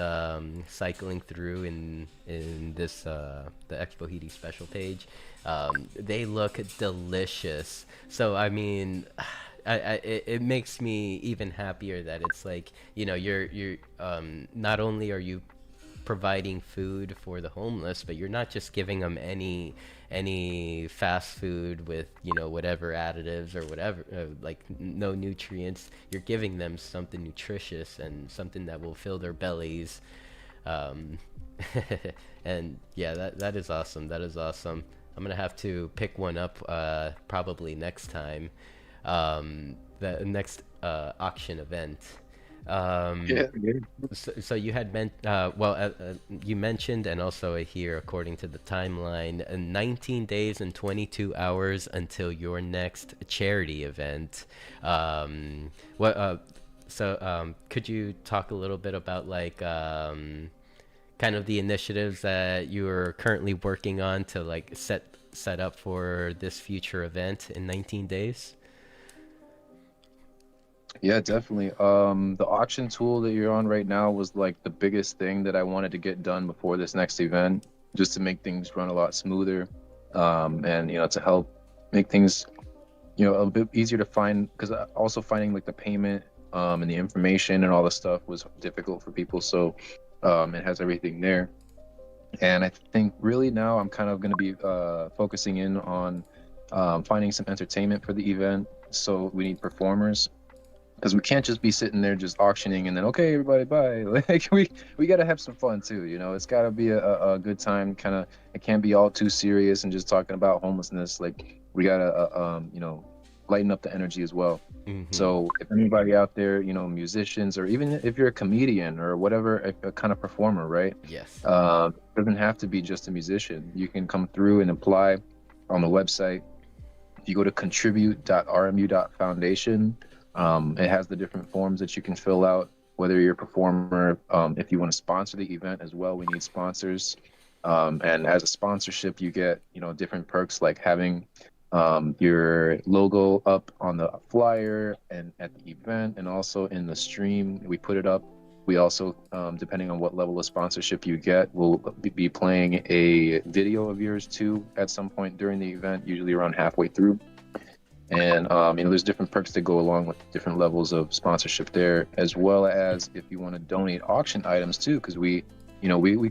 cycling through in this the xBohiti special page, they look delicious. So I mean. It makes me even happier that it's like, you're not only are you providing food for the homeless, but you're not just giving them any fast food with whatever additives or whatever, like no nutrients. You're giving them something nutritious and something that will fill their bellies. um, and yeah, that is awesome. That is awesome. I'm gonna have to pick one up probably next time, the next auction event. Yeah, um, yeah. so you had you mentioned, and also here according to the timeline, 19 days and 22 hours until your next charity event. What could you talk a little bit about like kind of the initiatives that you're currently working on to like set up for this future event in 19 days? Yeah, definitely. The auction tool that you're on right now was like the biggest thing that I wanted to get done before this next event, just to make things run a lot smoother, and to help make things a bit easier to find. Because also finding like the payment, and the information and all the stuff was difficult for people. So, it has everything there. And I think really now I'm kind of going to be focusing in on finding some entertainment for the event. So we need performers, because we can't just be sitting there just auctioning and then okay everybody buy. Like we got to have some fun too. It's got to be a good time. Kind of, it can't be all too serious and just talking about homelessness. Like we gotta lighten up the energy as well. Mm-hmm. So if anybody out there, musicians, or even if you're a comedian or whatever, a kind of performer, right? Yes. Doesn't have to be just a musician. You can come through and apply on the website. If you go to contribute.rmu.foundation, it has the different forms that you can fill out, whether you're a performer, if you want to sponsor the event as well. We need sponsors. And as a sponsorship, you get, different perks like having your logo up on the flyer and at the event, and also in the stream. We put it up. We also, depending on what level of sponsorship you get, will be playing a video of yours too at some point during the event, usually around halfway through. And there's different perks that go along with different levels of sponsorship there, as well as if you want to donate auction items too, because we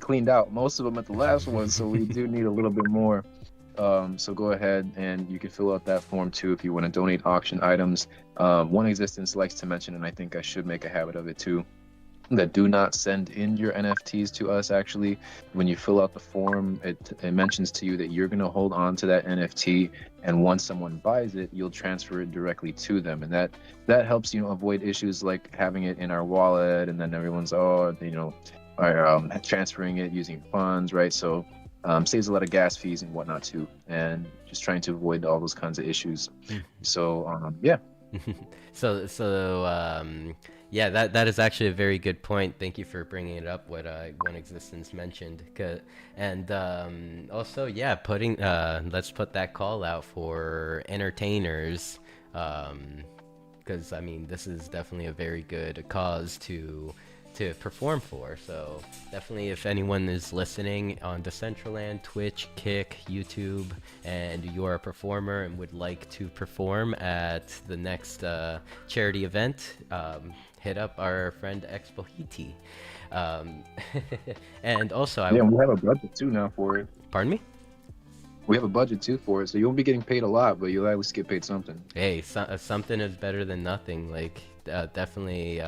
cleaned out most of them at the last one, so we do need a little bit more. So go ahead and you can fill out that form too if you want to donate auction items. One Existence likes to mention, and I think I should make a habit of it too, that do not send in your NFTs to us. Actually, when you fill out the form, it mentions to you that you're going to hold on to that NFT, and once someone buys it, you'll transfer it directly to them, and that helps avoid issues like having it in our wallet and then everyone's transferring it using funds, right? So saves a lot of gas fees and whatnot too, and just trying to avoid all those kinds of issues. So yeah. So yeah, that is actually a very good point. Thank you for bringing it up. What One Existence mentioned, and also yeah, putting let's put that call out for entertainers, because I mean this is definitely a very good cause to perform for. So definitely, if anyone is listening on Decentraland, Twitch, Kick, YouTube, and you're a performer and would like to perform at the next charity event, hit up our friend xBohiti. Um, and also, Yeah, we have a budget too now for it. pardon me. We have a budget too for it, so you won't be getting paid a lot, but you'll at least get paid something. Hey, something is better than nothing. Like definitely.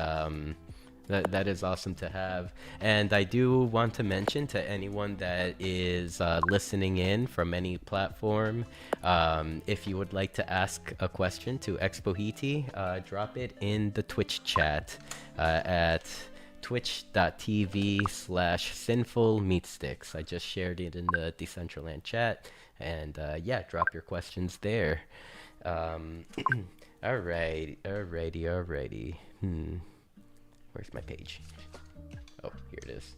That is awesome to have. And I do want to mention to anyone that is listening in from any platform, if you would like to ask a question to xBohiti, drop it in the Twitch chat at twitch.tv/SinfulMeatSticks. I just shared it in the Decentraland chat. And yeah, drop your questions there. Um, alrighty. Where's my page? Oh, here it is.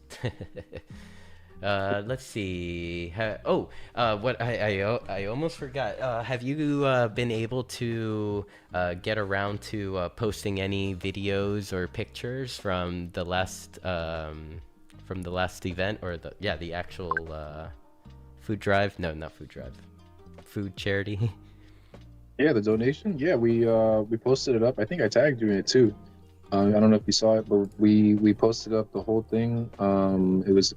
Let's see. What I almost forgot. Have you been able to get around to posting any videos or pictures from the last event, or the actual food drive? No, not food drive. Food charity. Yeah, the donation. Yeah, we posted it up. I think I tagged you in it too. I don't know if you saw it, but we posted up the whole thing. It was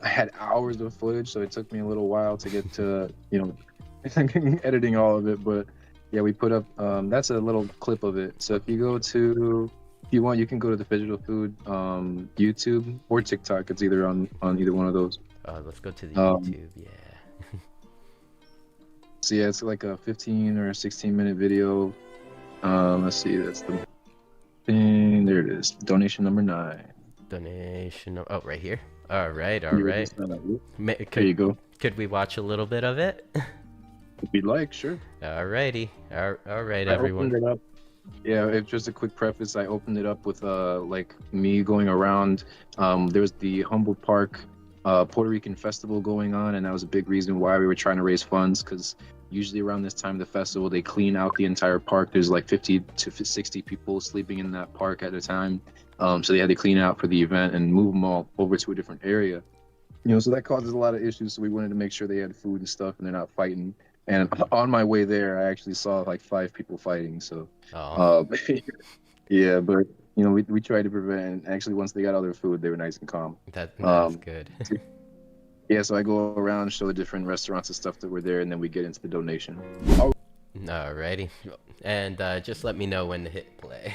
I had hours of footage, so it took me a little while to get to editing all of it. But yeah, we put up. That's a little clip of it. So if you want, you can go to the Digital Food YouTube or TikTok. It's either on either one of those. Let's go to the YouTube. Yeah. So yeah, it's like a 15 or 16-minute video. Let's see, that's the thing. There it is. Donation number 9. Donation. Oh, right here. All right. There you go. Could we watch a little bit of it? If you'd like, sure. Alrighty. All right, I everyone. opened it up. Yeah, it's just a quick preface. I opened it up with like me going around. There was the Humboldt Park Puerto Rican festival going on, and that was a big reason why we were trying to raise funds, because usually around this time of the festival they clean out the entire park. There's like 50 to 60 people sleeping in that park at a time, so they had to clean it out for the event and move them all over to a different area, so that causes a lot of issues. So we wanted to make sure they had food and stuff and they're not fighting. And on my way there I actually saw like 5 people fighting, so yeah, but we tried to prevent, and actually once they got all their food they were nice and calm. That's good. Yeah, so I go around, show the different restaurants and stuff that were there, and then we get into the donation. Alrighty, and just let me know when to hit play.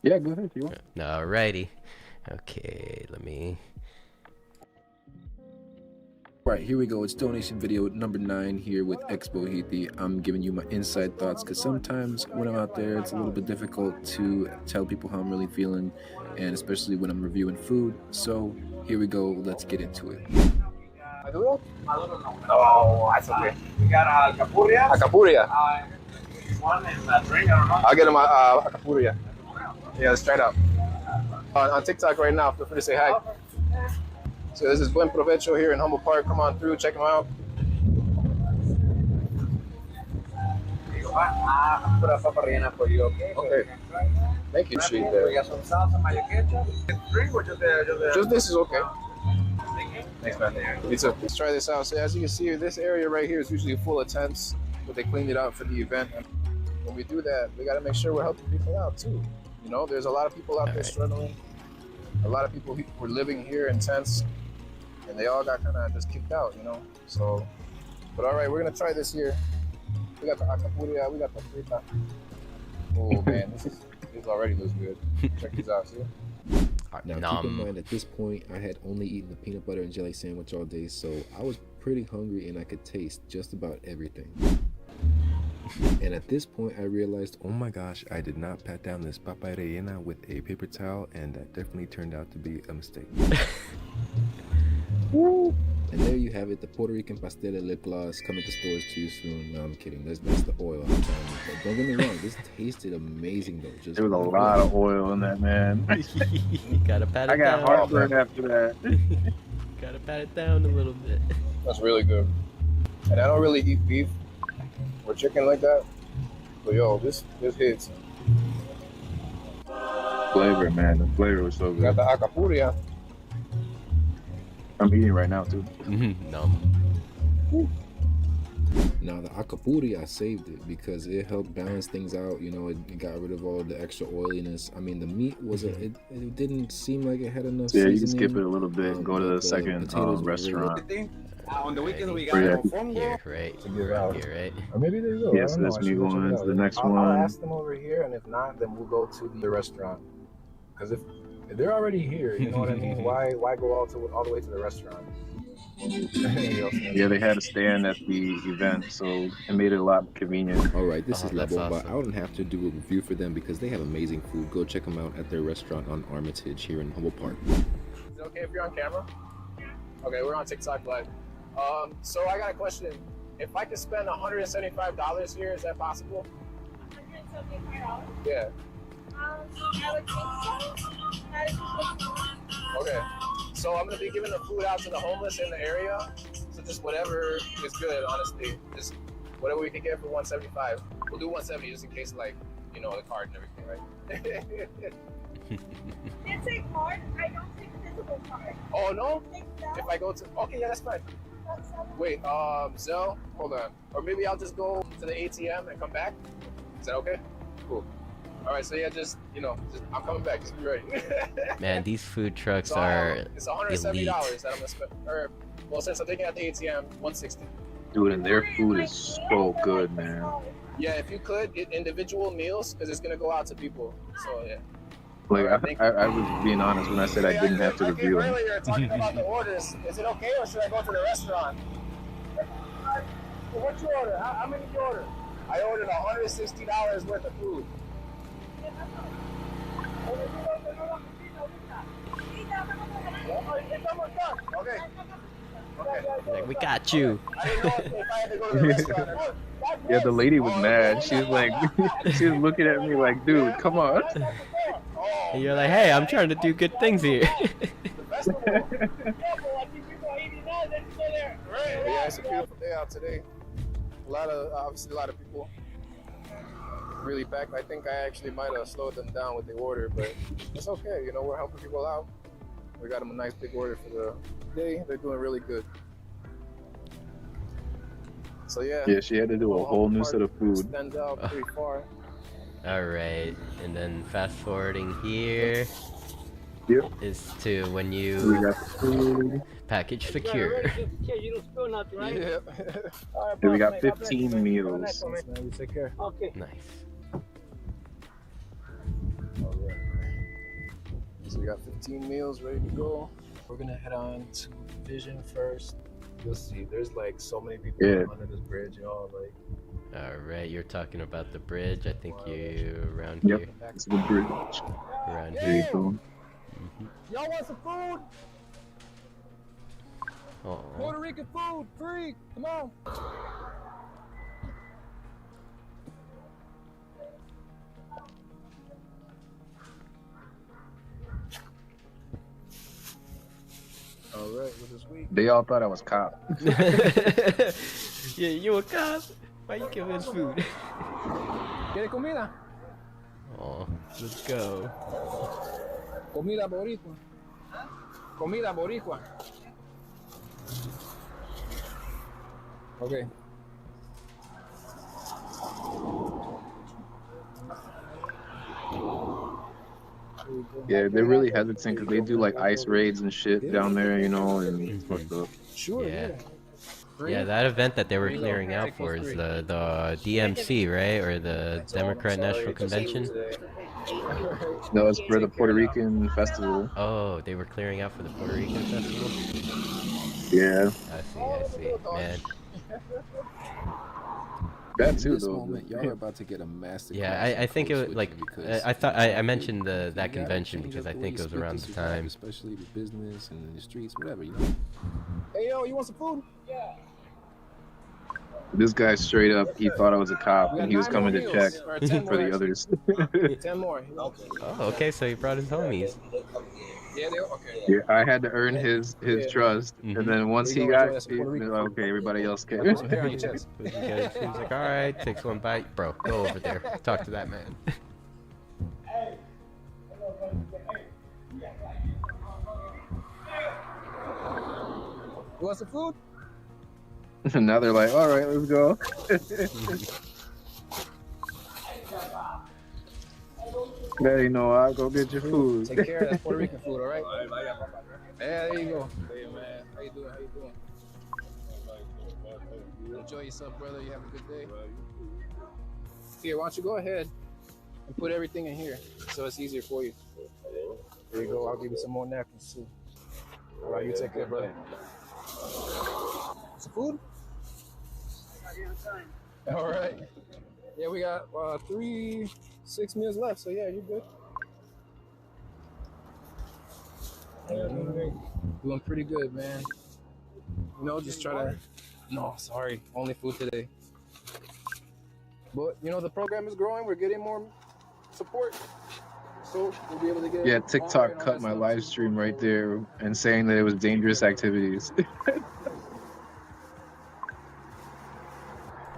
Yeah, go ahead if you want. Alrighty. Okay, let me. Right, here we go. It's donation video number 9 here with xBohiti. I'm giving you my inside thoughts, because sometimes when I'm out there, it's a little bit difficult to tell people how I'm really feeling, and especially when I'm reviewing food. So here we go. Let's get into it. Maduro? Maduro no. Oh, that's okay. We got Alcapurria. Alcapurria. One in the drink, I don't know. I'll get him Alcapurria. Yeah, straight up. On TikTok right now, feel free to say hi. So this is Buen Provecho here in Humboldt Park. Come on through, check them out. Put a papa rellena for you, okay? Okay. Thank you, treat there. Just this is okay. Thanks, man. Let's try this out. So as you can see, this area right here is usually full of tents, but they cleaned it out for the event. And when we do that, we got to make sure we're helping people out too. There's a lot of people out there struggling. A lot of people who were living here in tents, and they all got kind of just kicked out, So, but all right, we're gonna try this here. We got the Alcapurria, we got the frita. Oh man, this already looks good. Check these out, see? Now keep in mind, at this point I had only eaten the peanut butter and jelly sandwich all day, so I was pretty hungry and I could taste just about everything. And at this point I realized, oh my gosh, I did not pat down this papa rellena with a paper towel, and that definitely turned out to be a mistake. And there you have it, the Puerto Rican pastel de lip gloss coming to stores too soon. No, I'm kidding. That's the oil. I'm telling you. But don't get me wrong, this tasted amazing though. There was a lot of oil in that, man. You gotta pat it down. I got heartburn after that. Gotta pat it down a little bit. That's really good. And I don't really eat beef or chicken like that, but yo, this hits. Flavor, man. The flavor was so We got good. the Alcapurria. I'm eating right now too. No. Now the Alcapurria, I saved it because it helped balance things out. It got rid of all the extra oiliness. I mean, the meat was it didn't seem like it had enough Yeah, seasoning. you can skip it a little bit and go to the second restaurant. On the weekend we got Here, right. Here, right. Or maybe they will. Yeah, so that's me going to the next one. I'll ask them over here, and if not, then we'll go to the restaurant. Because if they're already here, you know what I mean? Why go all the way to the restaurant? Yeah, they had a stand at the event, so it made it a lot convenient. All right, this is that's Level, but awesome. I don't have to do a review for them because they have amazing food. Go check them out at their restaurant on Armitage here in Humboldt Park. Is it okay if you're on camera? Okay, we're on TikTok Live. So I got a question. If I could spend $175 here, is that possible? $175? Yeah. I would think so. Okay. So I'm gonna be giving the food out to the homeless in the area. So just whatever is good, honestly. Just whatever we can get for 175. We'll do 170 just in case, like, you know, the card and everything, right? You take card? I don't take physical card. Oh no? Take that. If I go to, okay, yeah, that's fine. Wait, Zelle, hold on. Or maybe I'll just go to the ATM and come back. Is that okay? Cool. All right, so yeah, just, you know, I'm coming back. Just be ready. Man, these food trucks So, are it's $170 elite. that I'm gonna spend. Or, well, since I'm taking out the ATM, 160. Dude, and their food is so good, man. Yeah, if you could get individual meals, because it's gonna go out to people. So yeah. Like, Alright, thank you. I was being honest when I said I didn't have to I review came them. earlier talking about the orders. Is it okay, or should I go to the restaurant? What you order? How many did you order? I ordered $160 worth of food. Okay. like, we got you. I didn't know if I had to go to the restaurant or not. Yeah, the lady was mad. She was like, she was looking at me like, dude, come on. And you're like, hey, I'm trying to do good things here. Yeah, it's a beautiful day out today. Obviously a lot of people really packed. I think I actually might have slowed them down with the order, but it's okay. You know, we're helping people out. We got them a nice big order for the day. They're doing really good. So yeah. Yeah, she had to do a whole new set of food. Extends out pretty far. All right, and then fast forwarding here Yep. is to when We you got the food. package secure. You don't spill nothing, right? Yeah. All right, And we boss, got man. God bless you, 15 man. meals. Nice one, man. Man, you take care. Okay. Nice. All right. So we got 15 meals ready to go. We're gonna head on to Vision first. You'll see, there's like so many people Yeah. under this bridge, y'all. Like, All right, you're talking about the bridge. I think you around Yep. here. It's the bridge. Around There you here. go. Y'all want some food? Aw. Puerto Rican food, free. Come on. all right, with this week. They all thought I was cop. Yeah, you a cop? Why you giving us food? ¿Quiere comida? Oh, let's go. Comida boricua. Comida boricua. Okay. Yeah, they're really hesitant because they do like ice raids and shit down there, you know, and it's fucked up. Sure, Yeah. yeah. Yeah, that event that they were clearing out for is the DMC, right? Or the Democrat National Convention? No, it's for the Puerto Rican festival. Oh, they were clearing out for the Puerto Rican festival? Yeah, I see, man. that In too this though. moment, y'all are about to get a master. Yeah, class I in think it code was like, switching because I thought, I mentioned you that gotta convention change because up I the way think you it was spit around this the vibe, time. especially the business and in the streets, whatever, you know. Hey, yo, you want some food? This guy straight up, he thought I was a cop and he was coming to check Or 10 for more, the others. actually. 10 more. Okay. Oh, okay, so he brought his homies. Yeah, they okay. Yeah, I had to earn his trust, Mhm. and then once There he you go, got, enjoy that Puerto Rican food. okay, everybody else Put came. some hair on your chest. He was like, alright, takes one bite. Bro, go over there. Talk to that man. You want some food? And now they're like, all right, let's go. Hey, no, I'll go get your food. Take care of that Puerto Rican food, all right? Yeah, there you go. Hey, man. How you doing? How you doing? Enjoy yourself, brother. You have a good day. Here, why don't you go ahead and put everything in here so it's easier for you. There you go. I'll give you some more napkins, too. All right, you take care, brother. Some food? All right. Yeah, we got 6 meals left, so yeah, you're good. Doing pretty good, man. You know, just try to. No, sorry, only food today. But you know, the program is growing. We're getting more support. so we'll be able to get Yeah, online TikTok and all cut that my stuff, live too. stream right there and saying that it was dangerous activities. So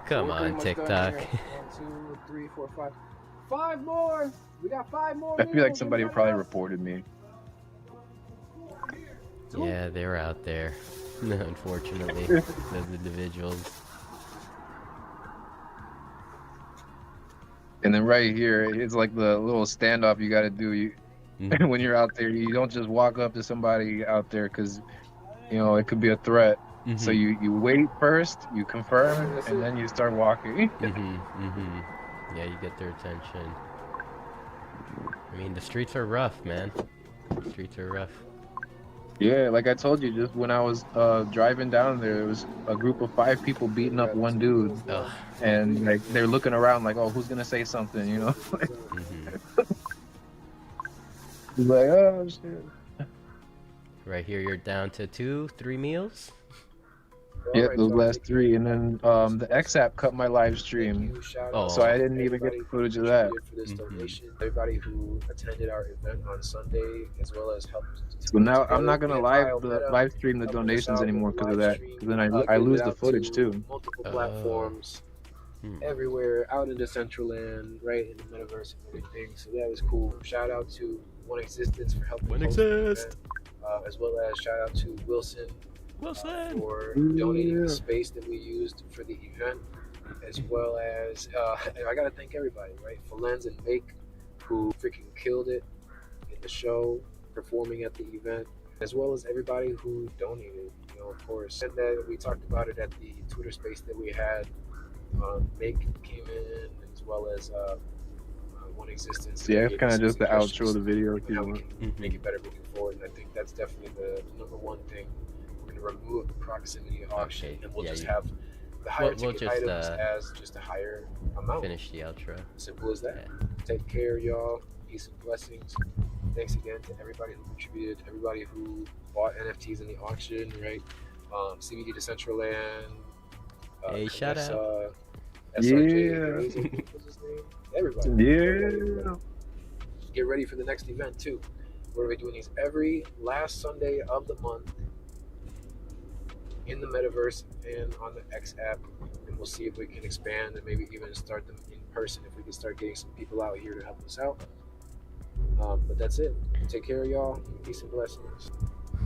Come we're pretty on, much done TikTok. here. 1, 2, 3, 4, 5. 5 more. We got 5 more. I feel like meals. somebody Anybody probably else? reported me. Yeah, they're out there. Unfortunately, those individuals. And then right here, it's like the little standoff you got to do. Mhm. When you're out there, you don't just walk up to somebody out there because it could be a threat. So Mhm. you wait first, you confirm, That's and it. then you start walking. Mhm. Mhm. Yeah, you get their attention. I mean, the streets are rough, man. The streets are rough. Yeah, like I told you, just when I was driving down there was a group of 5 people Yeah, beating we up got one 2 dude, meals Ugh. left. and 3. like they're looking around like, oh, who's gonna say something? Mhm. He's like, oh shit. Right here, you're down to 2, 3 meals. All Yep, right, those y'all. last Take care. 3, and then the X app cut my live Thank stream, you. Shout out so I Oh. didn't even get everybody the who footage of that. contributed for this Mhm. donation. Everybody who attended our event on Sunday, as well as helped to So put it now I'm together. not We gonna had Kyle Meta live stream the helping us donations out with anymore the because of live that. stream, Because then I getting it lose the out footage to too. multiple Oh. platforms everywhere, out in Decentraland, right in the metaverse and everything. So that was cool. Shout out to One Existence for helping One host the Exist. event, as well as shout out to Wilson Wilson. for donating Yeah. the space that we used for the event, as well as and I gotta thank everybody, right? Falens and Make, who freaking killed it in the show, performing at the event, as well as everybody who donated, of course. And then we talked about it at the Twitter space that we had. Make came in, as well as One Existence. Yeah, And it's gave kind us of some just the outro of suggestions, the video if on you how we want. can make it better moving forward. And I think that's definitely the number one thing. We're going to remove the proximity auction, Okay, and we'll yeah, just you- have the higher we'll ticket just, items as just a higher amount. Finish the outro. Simple as that. Yeah. Take care, y'all. Peace and blessings. Thanks again to everybody who contributed, everybody who bought NFTs in the auction, right? CBD Decentraland. Hey, shout out. SRJ, Yeah. Amazing, what was his name? Everybody. Yeah. Get ready for the next event too. We're going to be doing these every last Sunday of the month in the metaverse and on the X app, and we'll see if we can expand and maybe even start them in person if we can start getting some people out here to help us out. But that's it. Take care of y'all. Peace and blessings.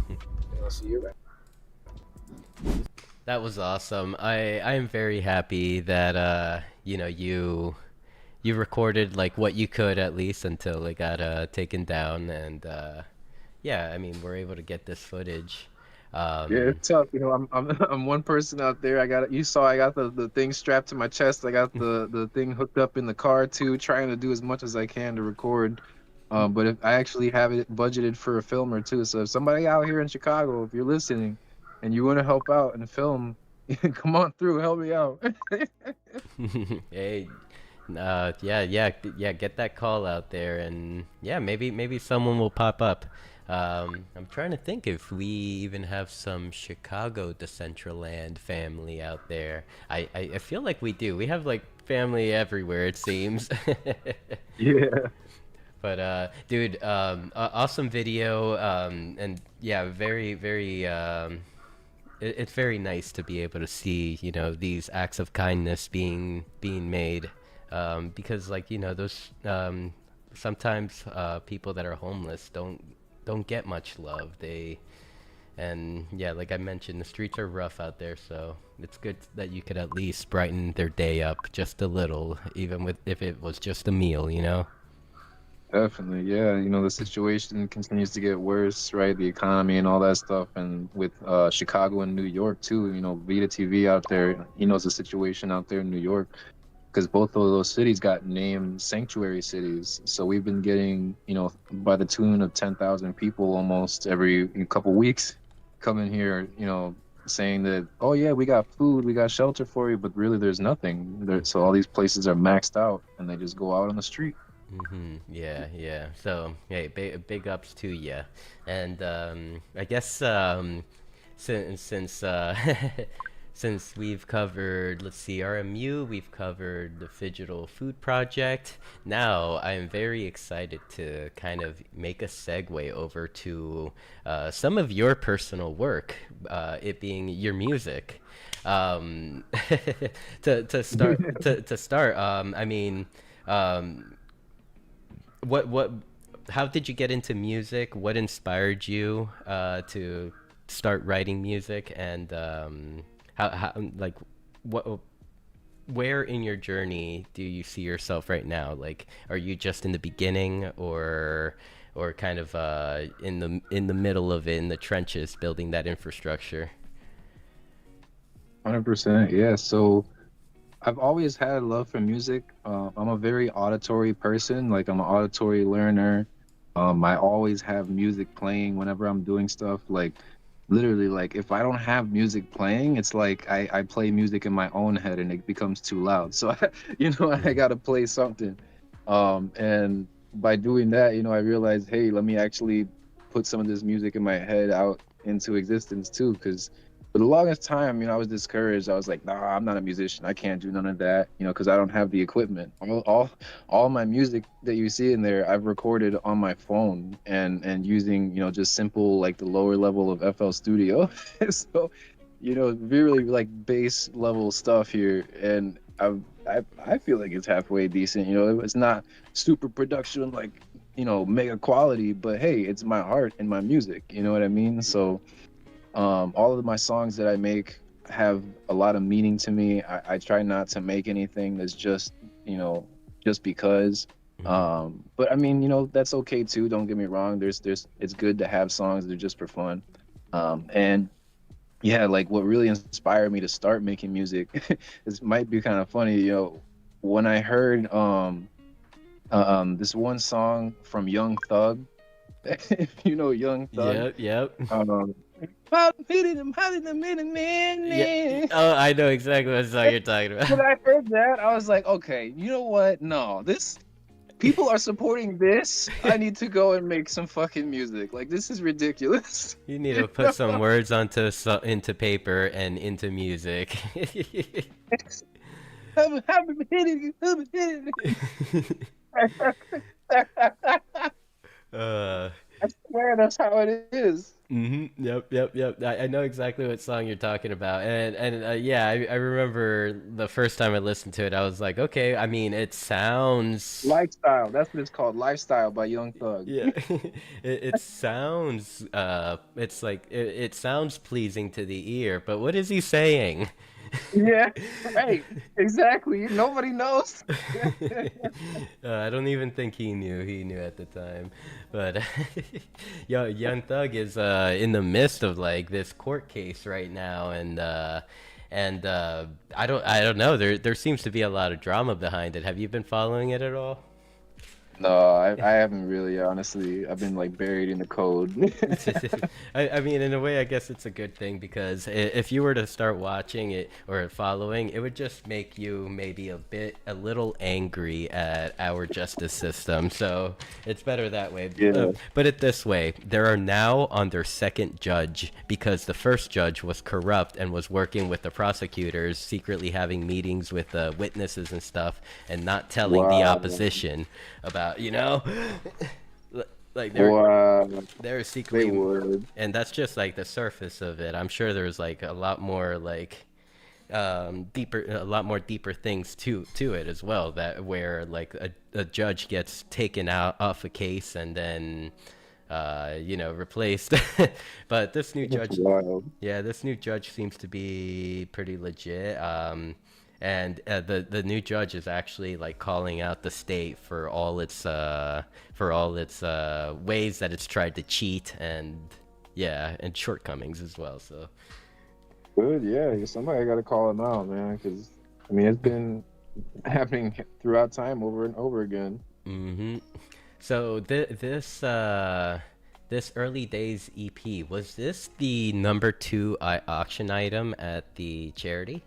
And I'll see you back. That was awesome. I am very happy that you recorded like what you could at least until it got taken down, and yeah, I mean we're able to get this footage. Yeah, it's tough. I'm one person out there. I got the thing strapped to my chest. I got the thing hooked up in the car too, trying to do as much as I can to record. But if I actually have it budgeted for a filmer too, so if somebody out here in Chicago, if you're listening, and you want to help out and film, come on through, help me out. Hey, yeah, get that call out there, and yeah, maybe someone will pop up. I'm trying to think if we even have some Chicago Decentraland family out there. I feel like we do. We have like family everywhere, it seems. Yeah. But dude, awesome video, and yeah, very it's very nice to be able to see these acts of kindness being made, because like those sometimes people that are homeless don't get much love. And yeah, like I mentioned, the streets are rough out there, so it's good that you could at least brighten their day up just a little, even if it was just a meal, Definitely, yeah. The situation continues to get worse, right? The economy and all that stuff, and with Chicago and New York too. Vita TV out there, he knows the situation out there in New York, because both of those cities got named sanctuary cities. So we've been getting, by the tune of 10,000 people almost every couple weeks coming here, saying that, oh yeah, we got food, we got shelter for you, but really there's nothing there. So all these places are maxed out, and they just go out on the street. Yeah. So, hey, big ups to you. And I guess since since we've covered, let's see, RMU, we've covered the Digital Food Project. Now I am very excited to kind of make a segue over to some of your personal work, it being your music. Um, to start, I mean, um, what how did you get into music? What inspired you to start writing music? And how like what where in your journey do you see yourself right now? Like, are you just in the beginning, or kind of in the middle of it, in the trenches, building that infrastructure? 100%. Yeah. So I've always had a love for music. I'm a very auditory person. Like, I'm an auditory learner. I always have music playing whenever I'm doing stuff. Like, literally, like, if I don't have music playing, it's like I play music in my own head and it becomes too loud. So, I gotta play something. And by doing that, I realized, hey, let me actually put some of this music in my head out into existence too. Because for the longest time, I was discouraged. I was like, nah, I'm not a musician. I can't do none of that, because I don't have the equipment. All my music that you see in there, I've recorded on my phone and using, just simple, like, the lower level of FL Studio. So, really, like, base level stuff here. And I feel like it's halfway decent. It's not super production, like, mega quality, but hey, it's my art and my music. You know what I mean? So all of my songs that I make have a lot of meaning to me. I try not to make anything that's just because. But I mean, that's okay too. Don't get me wrong. It's good to have songs that are just for fun. And yeah, like, what really inspired me to start making music, this might be kind of funny, when I heard this one song from Young Thug. If you know Young Thug. Yep. Yeah. Oh, I know exactly what song you're talking about. When I heard that, I was like, okay, you know what? No, people are supporting this. I need to go and make some fucking music. Like, this is ridiculous. You need to put some words into paper and into music. I swear that's how it is. Yep. I know exactly what song you're talking about, and yeah, I remember the first time I listened to it, I was like, okay, I mean, it sounds Lifestyle. That's what it's called. Lifestyle by Young Thug. yeah, it sounds it's like it sounds pleasing to the ear, but what is he saying? Yeah, right. Exactly. Nobody knows. I don't even think he knew. He knew at the time, but Young Thug is in the midst of, like, this court case right now, and I don't know. There seems to be a lot of drama behind it. Have you been following it at all? No, I haven't really, honestly. I've been, like, buried in the code. I mean, in a way, I guess it's a good thing, because if you were to start watching it or following, it would just make you maybe a little angry at our justice system. So it's better that way. Yeah. Put it this way: there are now on their second judge, because the first judge was corrupt and was working with the prosecutors, secretly having meetings with witnesses and stuff, and not telling the opposition about, like, they're secretly, and that's just, like, the surface of it. I'm sure there's, like, a lot more, like, deeper things to it as well, that where, like, a judge gets taken out off a case and then replaced. But this new judge, this new judge seems to be pretty legit. And the new judge is actually, like, calling out the state for all its ways that it's tried to cheat, and shortcomings as well. So Good, yeah. Somebody got to call him out, man, because I mean, it's been happening throughout time over and over again. So this early days EP, was this the number 2 auction item at the charity?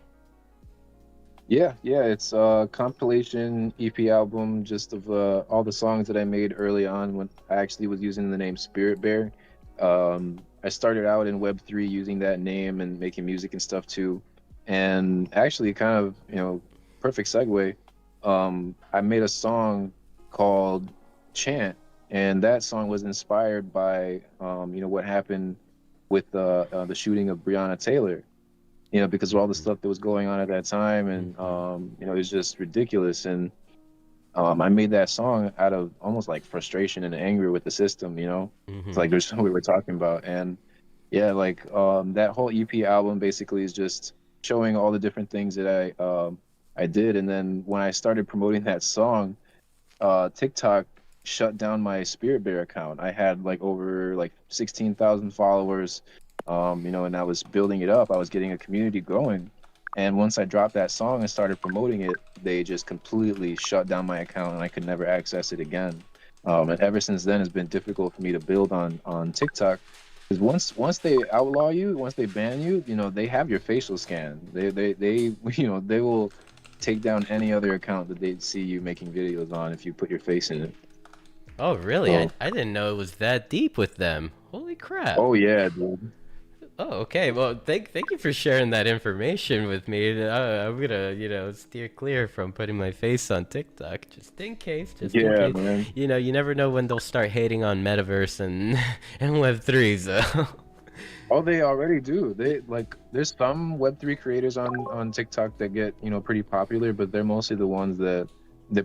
Yeah, it's a compilation EP album just of all the songs that I made early on when I actually was using the name Spirit Bear. I started out in Web3 using that name and making music and stuff too. And actually, kind of, perfect segue. I made a song called Chant, and that song was inspired by, what happened with the shooting of Breonna Taylor. Because of all the stuff that was going on at that time, and it was just ridiculous. And I made that song out of almost like frustration and anger with the system. It's like there's what we were talking about, and yeah, like that whole EP album basically is just showing all the different things that I did. And then when I started promoting that song, TikTok shut down my Spirit Bear account. I had like over like 16,000 followers, and I was building it up. I was getting a community going. And once I dropped that song and started promoting it, they just completely shut down my account and I could never access it again. And ever since then, it's been difficult for me to build on TikTok. Because once they outlaw you, once they ban you, they have your facial scan. They they will take down any other account that they see you making videos on if you put your face in it. Oh, really? So, I didn't know it was that deep with them. Holy crap. oh yeah, dude. Oh, okay. Well, thank you for sharing that information with me. I'm gonna, steer clear from putting my face on TikTok, just in case. Yeah, man. You never know when they'll start hating on Metaverse and and Web3. So. Oh, they already do. There's some Web3 creators on TikTok that get pretty popular, but they're mostly the ones that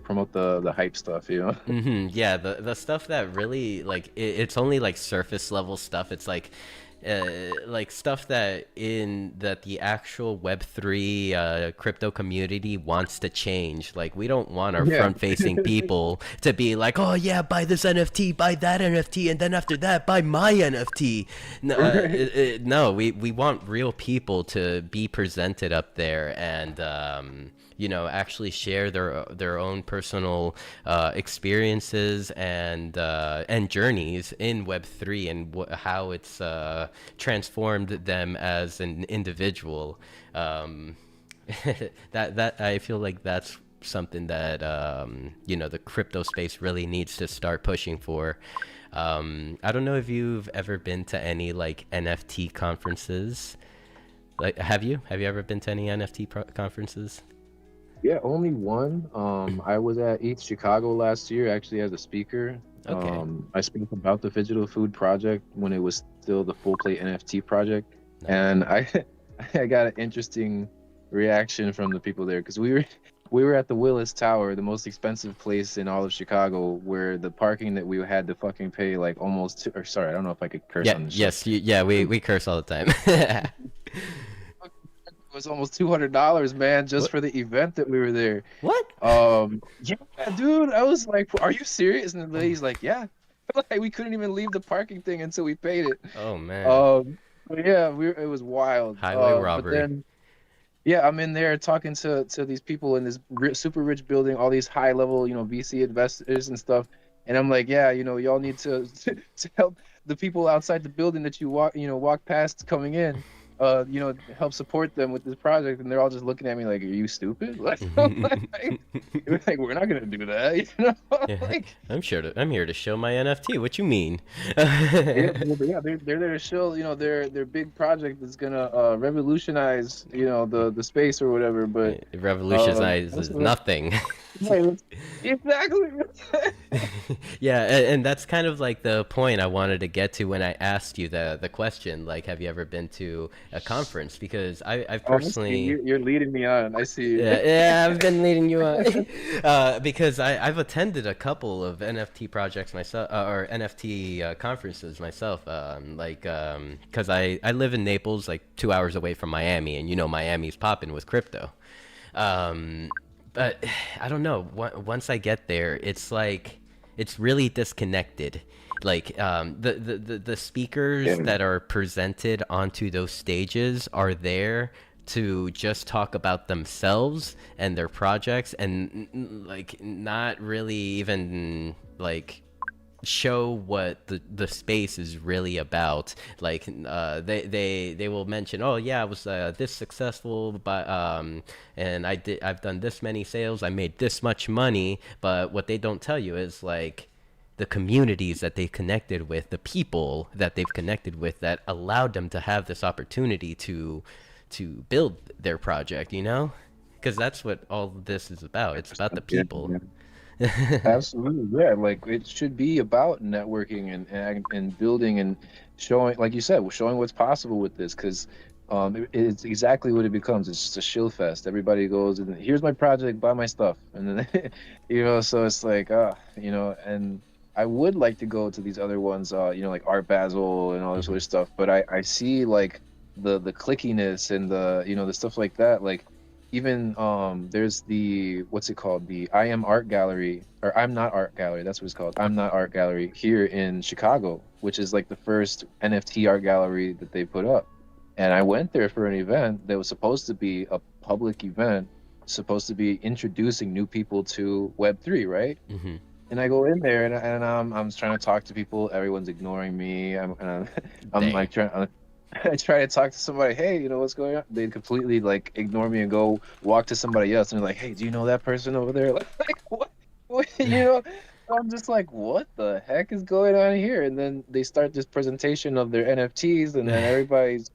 promote the hype stuff. Yeah, the stuff that really it's only like surface level stuff. It's like stuff that the actual Web3 crypto community wants to change. Like, we don't want our front-facing people to be like, oh yeah, buy this NFT, buy that NFT, and then after that, buy my NFT. No, no, we want real people to be presented up there and actually share their own personal experiences and journeys in Web3 and how it's transformed them as an individual. That I feel like that's something that the crypto space really needs to start pushing for. I don't know if you've ever been to any like NFT conferences. Like, have you ever been to any NFT conferences? Yeah, only one. I was at ETH Chicago last year, actually, as a speaker. Okay. I spoke about the Digital Food Project when it was still the Full Plate NFT project, Nice. and I got an interesting reaction from the people there because we were at the Willis Tower, the most expensive place in all of Chicago, where the parking that we had to fucking pay like almost or sorry, I don't know if I could curse on this. Yes, we curse all the time. It was almost $200, man, just for the event that we were there. What? Yeah, dude. I was like, "Are you serious?" And the lady's like, "Yeah." Like, we couldn't even leave the parking thing until we paid it. Oh man. But yeah, it was wild. Highway robbery. But then, yeah, I'm in there talking to these people in this super rich building, all these high level, VC investors and stuff. And I'm like, yeah, y'all need to help the people outside the building that you walk past coming in. Help support them with this project, and they're all just looking at me like, "Are you stupid?" Like, we're not gonna do that, Yeah. I'm here to show my NFT. What you mean? Yeah, they're there to show, their big project that's gonna revolutionize, the space or whatever. But Revolutionizes nothing. Exactly. Yeah, and that's kind of like the point I wanted to get to when I asked you the question, like, have you ever been to a conference? Because I've personally... You're leading me on. I see. Yeah, I've been leading you on. Because I've attended a couple of NFT projects myself, or NFT conferences myself. Because I live in Naples, like 2 hours away from Miami, and Miami's popping with crypto. But I don't know. Once I get there, it's like it's really disconnected. Like the speakers that are presented onto those stages are there to just talk about themselves and their projects, and like not really even like show what the space is really about. Like they will mention, oh yeah, I was this successful, but and I've done this many sales, I made this much money. But what they don't tell you is like the communities that they connected with, the people that they've connected with that allowed them to have this opportunity to to build their project, you know? Because that's what all this is about. It's about the people. Absolutely, yeah. Like it should be about networking and building and showing, like you said, showing what's possible with this. Because it's exactly what it becomes. It's just a shill fest. Everybody goes and here's my project, buy my stuff, and then so it's like, and I would like to go to these other ones, like Art Basel and all this other stuff, but I see like the clickiness and the stuff like that, like. Even there's the what's it called, the I Am Art Gallery, or I'm Not Art Gallery, that's what it's called, I'm Not Art Gallery here in Chicago, which is like the first NFT art gallery that they put up. And I went there for an event that was supposed to be a public event, supposed to be introducing new people to Web3, right? And I go in there and I'm trying to talk to people, everyone's ignoring me. I'm like trying. I try to talk to somebody, hey, what's going on? They completely like ignore me and go walk to somebody else, and they're like, hey, do you know that person over there? Like what? I'm just like, what the heck is going on here? And then they start this presentation of their NFTs, and then everybody's,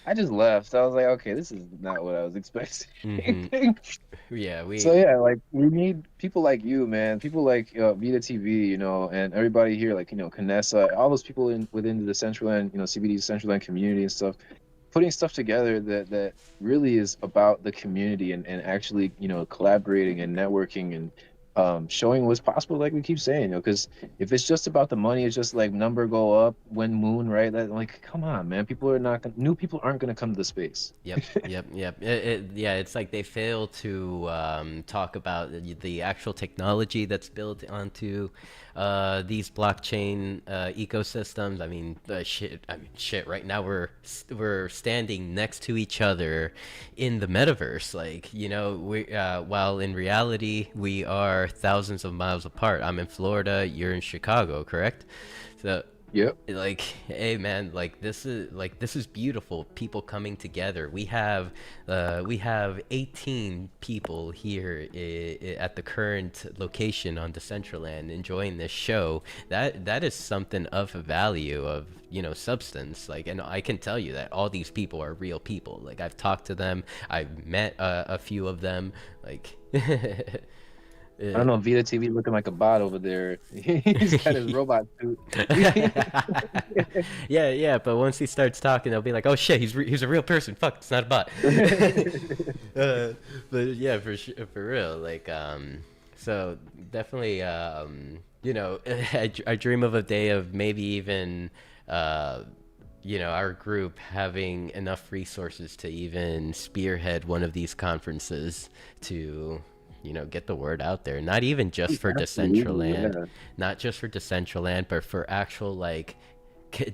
I just left. I was like, okay, this is not what I was expecting. Yeah, So yeah, like we need people like you, man. People like Vita TV, and everybody here, like Canessa, all those people within the Decentraland, CBD Decentraland community and stuff, putting stuff together that really is about the community and actually collaborating and networking and showing what's possible, like we keep saying, because if it's just about the money, it's just like number go up, win moon, right? That, like, come on, man. New people aren't gonna come to the space. Yep. Yeah, it's like they fail to talk about the actual technology that's built onto these blockchain ecosystems. I mean, shit. Right now we're standing next to each other in the metaverse. Like, while in reality we are thousands of miles apart. I'm in Florida, you're in Chicago, correct? So yep. Like, hey man, this is beautiful. People coming together. We have 18 people here at the current location on Decentraland enjoying this show. That is something of value, of substance. Like, and I can tell you that all these people are real people. Like, I've talked to them. I've met a few of them. Like. I don't know, Vita TV looking like a bot over there. He's got his robot suit. yeah, but once he starts talking, they'll be like, "Oh shit, he's a real person. Fuck, it's not a bot." But yeah, for real, like, so definitely, I dream of a day of maybe even, our group having enough resources to even spearhead one of these conferences to. Get the word out there, not even just for Decentraland, not just for Decentraland, but for actual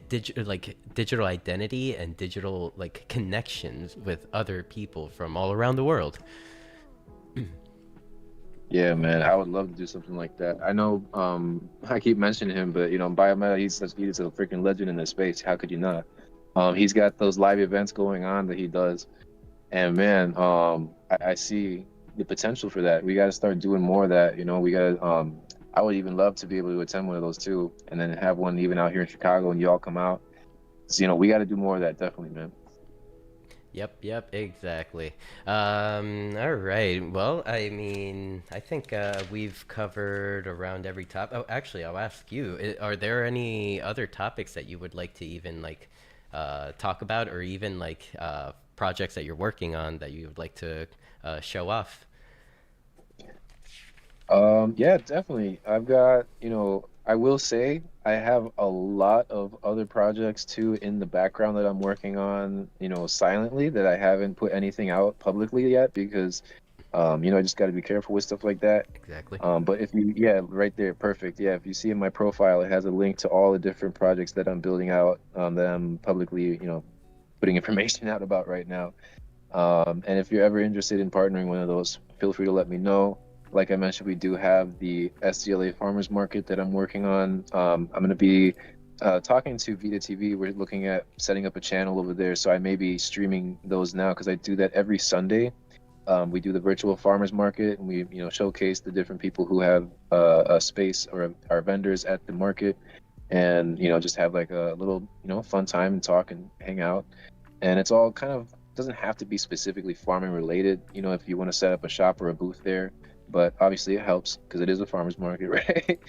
digital identity and digital connections with other people from all around the world. Yeah, man, I would love to do something like that. I know, I keep mentioning him, but Biometa, he's a freaking legend in this space. How could you not? He's got those live events going on that he does, and man, I see the potential for that. We got to start doing more of that. We got to. I would even love to be able to attend one of those too, and then have one even out here in Chicago, and you all come out. So, we got to do more of that, definitely, man. Yep, exactly. All right. Well, I mean, I think we've covered around every topic. Oh, actually, I'll ask you: are there any other topics that you would like to even talk about, or even projects that you're working on that you would like to show off? Yeah, definitely. I've got, I will say I have a lot of other projects too in the background that I'm working on, silently, that I haven't put anything out publicly yet because, I just got to be careful with stuff like that. Exactly. But yeah, right there, perfect. Yeah, if you see in my profile, it has a link to all the different projects that I'm building out, that I'm publicly, putting information out about right now. And if you're ever interested in partnering one of those, feel free to let me know. Like I mentioned, we do have the SDLA Farmers Market that I'm working on. I'm going to be talking to Vita TV. We're looking at setting up a channel over there, so I may be streaming those now because I do that every Sunday. We do the virtual farmers market, and we showcase the different people who have a space or our vendors at the market, and just have like a little fun time and talk and hang out. And it's all kind of doesn't have to be specifically farming related. You know, if you want to set up a shop or a booth there, but obviously it helps because it is a farmer's market, right?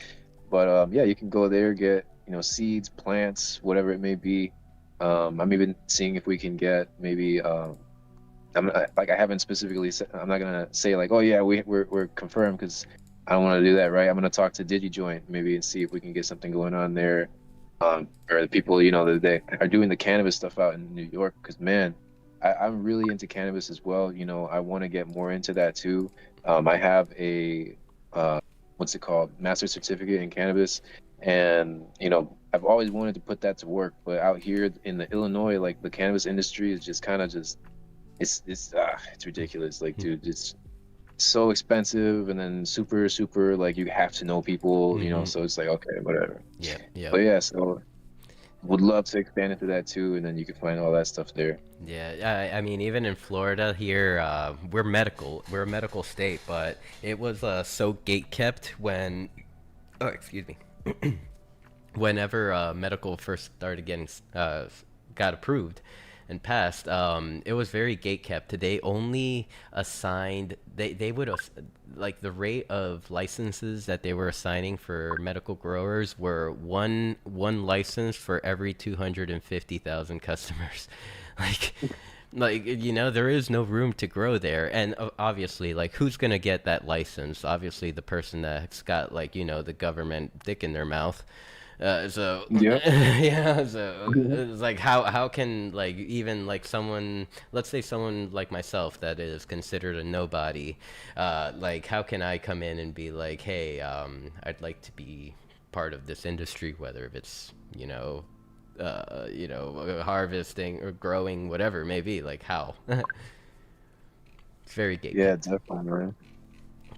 But yeah, you can go there, get, you know, seeds, plants, whatever it may be. I'm even seeing if we can get maybe like I haven't specifically said, I'm not gonna say like, oh yeah, we're confirmed, because I don't want to do that, right? I'm gonna talk to DigiJoint maybe and see if we can get something going on there. Or the people, you know, that they are doing the cannabis stuff out in New York, because man, I'm really into cannabis as well. You know, I want to get more into that too. I have a what's it called, master certificate in cannabis, and you know, I've always wanted to put that to work. But out here in the Illinois, like the cannabis industry is just kind of just it's ridiculous. Like, dude, it's so expensive, and then super like you have to know people, you know. So it's like, okay, whatever. Yeah. But yeah, so would love to expand into that too, and then you can find all that stuff there. Yeah, I mean, even in Florida here, we're a medical state, but it was so gate kept when, oh, excuse me, whenever medical first started getting got approved and passed, it was very gate kept. They only assigned, they would like the rate of licenses that they were assigning for medical growers were one license for every 250,000 customers. like you know, there is no room to grow there. And obviously, like, who's gonna get that license? Obviously the person that's got, like, you know, the government dick in their mouth. So Yep. yeah, so it's like, how can, like, even like someone, let's say someone like myself that is considered a nobody, like, how can I come in and be like, hey, I'd like to be part of this industry, whether it's, you know, harvesting or growing, whatever it may be, like, how? It's very gate Yeah, kept. definitely, man.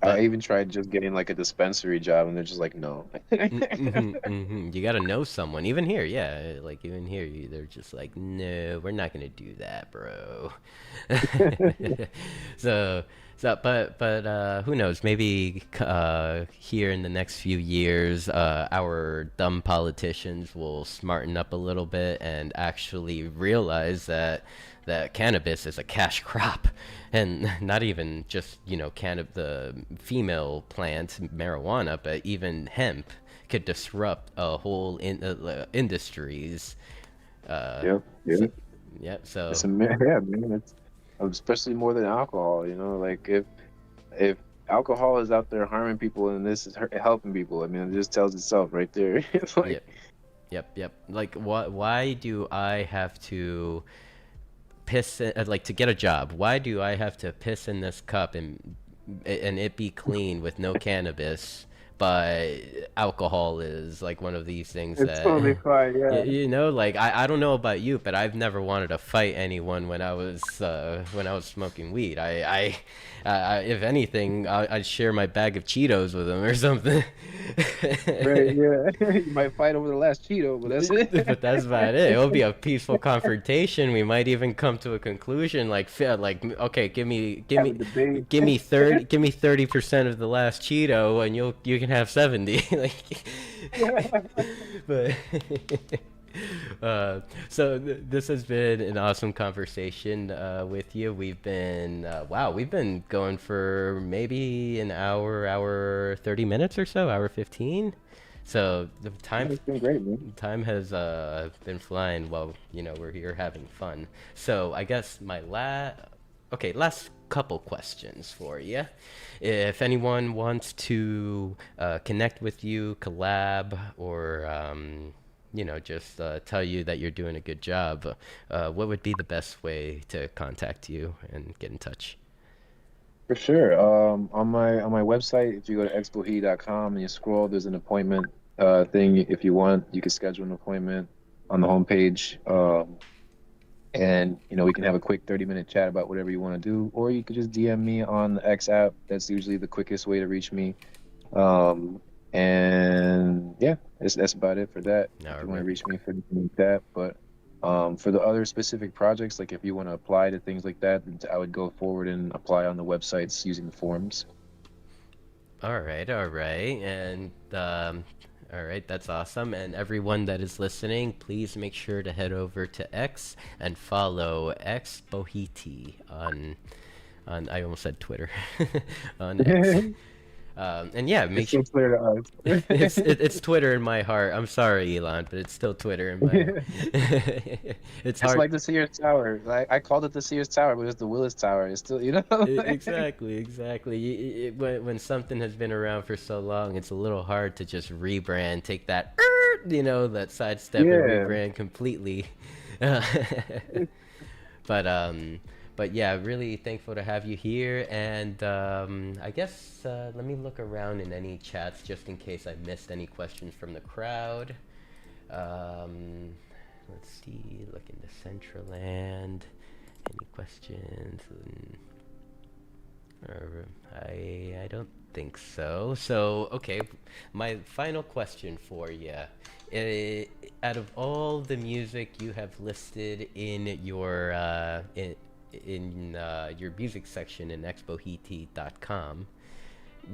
But I even tried just getting like a dispensary job, and they're just like, no. You gotta know someone. Even here, yeah, like even here, they're just like, no, we're not gonna do that, bro. so, but who knows? Maybe here in the next few years, our dumb politicians will smarten up a little bit and actually realize that cannabis is a cash crop, and not even just, you know, the female plant marijuana, but even hemp could disrupt a whole industries. Yep, yeah. Yep. So Yeah, man. It's especially more than alcohol. You know, like if alcohol is out there harming people, and this is helping people, I mean, it just tells itself right there. It's like, yep. Like, why do I have to piss in, like, to get a job? Why do I have to piss in this cup and it be clean with no cannabis? But alcohol is like one of these things it's that totally fine. Yeah. you know, like, I don't know about you, but I've never wanted to fight anyone when I was smoking weed. If anything, I'd share my bag of Cheetos with them or something. Right. Yeah. You might fight over the last Cheeto, but that's it. But that's about it. It'll be a peaceful confrontation. We might even come to a conclusion, like, okay, give me Have a debate. 30% of the last Cheeto, and you can have 70. Like, but so this has been an awesome conversation with you. We've been we've been going for maybe an hour 30 minutes or so, hour 15. So the time, It's been great, man. time has been flying while, you know, we're here having fun. So I guess my last couple questions for you. If anyone wants to connect with you, collab, or you know, just tell you that you're doing a good job, what would be the best way to contact you and get in touch? For sure. On my website, if you go to xbohiti.com and you scroll, there's an appointment thing. If you want, you can schedule an appointment on the homepage. And you know, we can have a quick 30-minute chat about whatever you want to do, or you could just DM me on the X app. That's usually the quickest way to reach me. And yeah, that's about it for that. All If you want right. to reach me for anything like that, but for the other specific projects, like if you want to apply to things like that, then I would go forward and apply on the websites using the forms. All right. And All right, that's awesome. And everyone that is listening, please make sure to head over to X and follow xBohiti on I almost said Twitter on X. And yeah, make sure It's clear to us. it's Twitter in my heart. I'm sorry, Elon, but it's still Twitter in my. It's hard. like the Sears Tower. I called it the Sears Tower, but it's the Willis Tower. It's still, Exactly. When something has been around for so long, it's a little hard to just rebrand, take that, that sidestep and rebrand completely. But yeah, really thankful to have you here. And I guess let me look around in any chats just in case I missed any questions from the crowd. Let's see, look in Decentraland. Any questions? I don't think so. So, okay, my final question for you. Out of all the music you have listed in your in your music section in xbohiti.com,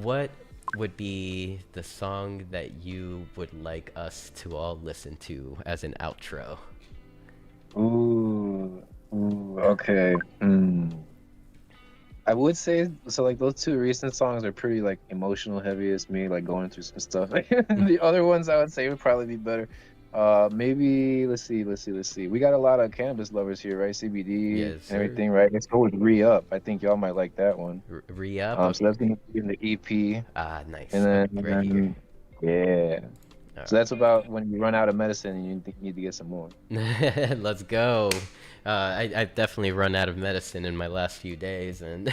what would be the song that you would like us to all listen to as an outro? Ooh, okay. I would say so. Like those two recent songs are pretty like emotional heavy. It's me like going through some stuff. The other ones I would say would probably be better. Maybe let's see. We got a lot of cannabis lovers here, right? CBD and everything, right? Let's go with Re-Up. I think y'all might like that one. Re-Up. So that's gonna be in the EP. Ah, nice. And then right here. Yeah. So that's about when you run out of medicine and you need to get some more. Let's go. I've definitely run out of medicine in my last few days, and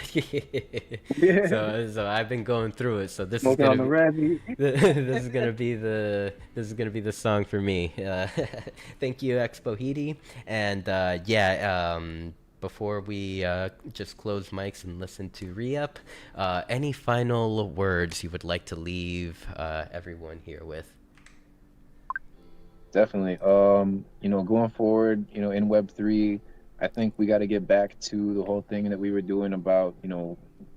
so I've been going through it. So this is gonna be, this is gonna be the song for me. Thank you, xBohiti, and before we just close mics and listen to Re-Up, any final words you would like to leave everyone here with? Definitely. Going forward, in Web3, I think we got to get back to the whole thing that we were doing about,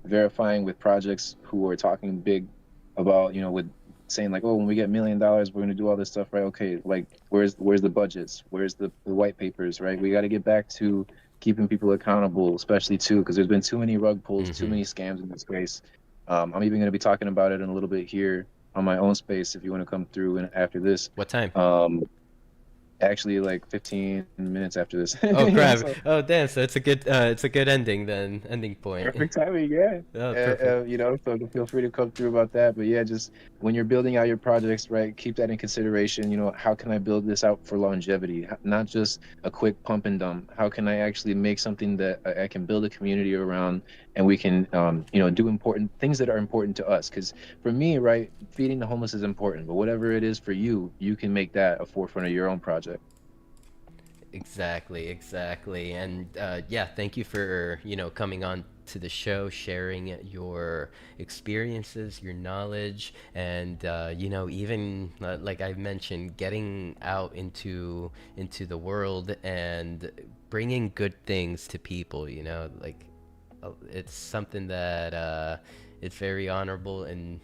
verifying with projects who are talking big about, with saying like, oh, when we get $1 million, we're going to do all this stuff, right? Okay, like, where's the budgets? Where's the white papers, right? We got to get back to keeping people accountable, especially too, because there's been too many rug pulls, too many scams in this space. I'm even going to be talking about it in a little bit here on my own space if you want to come through and after this. What time? Actually like 15 minutes after this. Oh crap. Oh damn, so it's a good ending point. Perfect timing. Yeah. Oh, perfect. So feel free to come through about that. But yeah, just when you're building out your projects, right, keep that in consideration. How can I build this out for longevity, not just a quick pump and dump? How can I actually make something that I can build a community around, and we can do important things that are important to us? Because for me, right, feeding the homeless is important, but whatever it is for you, you can make that a forefront of your own project. Exactly. And thank you for coming on to the show, sharing your experiences, your knowledge, and even like I mentioned, getting out into the world and bringing good things to people. It's something that it's very honorable, and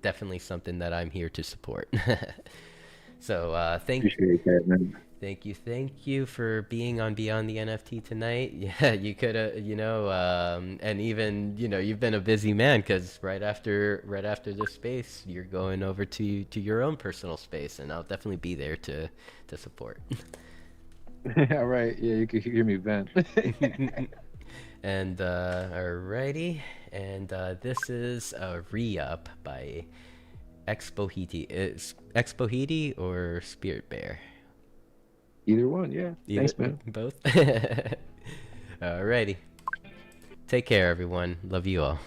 definitely something that I'm here to support. So Appreciate that, man. Thank you for being on Beyond the NFT tonight. Yeah, you could have, and even, you've been a busy man, because right after this space, you're going over to your own personal space, and I'll definitely be there to support. All right. Yeah, you can hear me vent. And alrighty, and this is Re-Up by xBohiti. Is xBohiti or Spirit Bear? Either one, yeah. Thanks, man. Both. Alrighty. Take care, everyone. Love you all.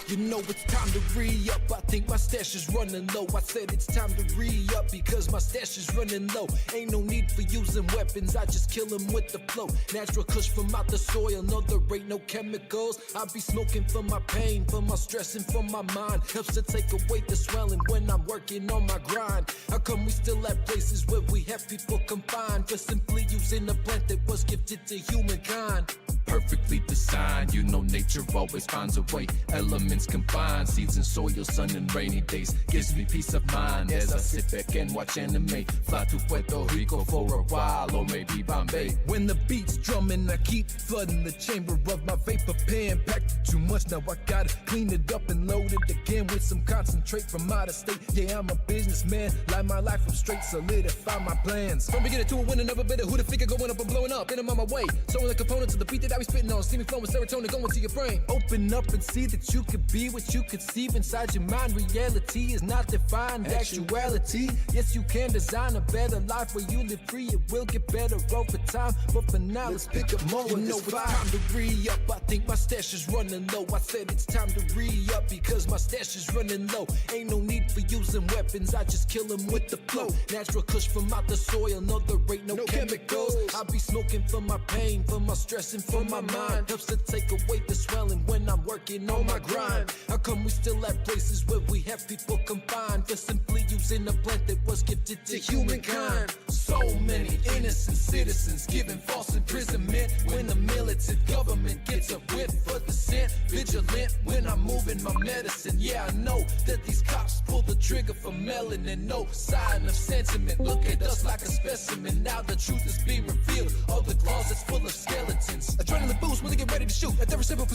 You know it's time to re-up. I think my stash is running low. I said it's time to re-up because my stash is running low. Ain't no need for using weapons, I just kill them with the flow. Natural kush from out the soil, no, there ain't no chemicals. I be smoking for my pain, for my stress and for my mind. Helps to take away the swelling when I'm working on my grind. How come we still at places where we have people confined for simply using a plant that was gifted to humankind? Perfect perfectly designed. You know nature always finds a way. Elements combined, seeds and soil, sun and rainy days. Gives me peace of mind as I sit back and watch anime. Fly to Puerto Rico for a while, or maybe Bombay. When the beat's drumming, I keep flooding the chamber of my vapor pen. Packed it too much, now I gotta clean it up and load it again with some concentrate from out of state. Yeah, I'm a businessman, light my life up straight, solidify my plans. From beginning to a winner, never better. Who the figure going up and blowing up? And I'm on my way. Showing the components of the beat that I be spitting on. See me flowing serotonin going to your brain. Open up and see that you could be what you conceive inside your mind. Reality is not defined actuality. Yes, you can design a better life where you live free. It will get better over time. But for now, let's pick up more. You know it's time to re-up. I think my stash is running low. I said it's time to re-up because my stash is running low. Ain't no need for using weapons. I just kill them with the flow. Natural kush from out the soil. No, there ain't no chemicals. I be smoking for my pain, for my stress, and for my mind. Helps to take away the swelling when I'm working on my grind. How come we still at places where we have people confined for simply using a plant that was gifted to humankind? So many innocent citizens given false imprisonment when the militant government gets a whip for dissent. Vigilant when I'm moving my medicine. Yeah, I know that these cops pull the trigger for melanin. No sign of sentiment. Look at us like a specimen. Now the truth is being revealed. All the closets full of skeletons. Adrenaline boost when they get ready to shoot. At every simple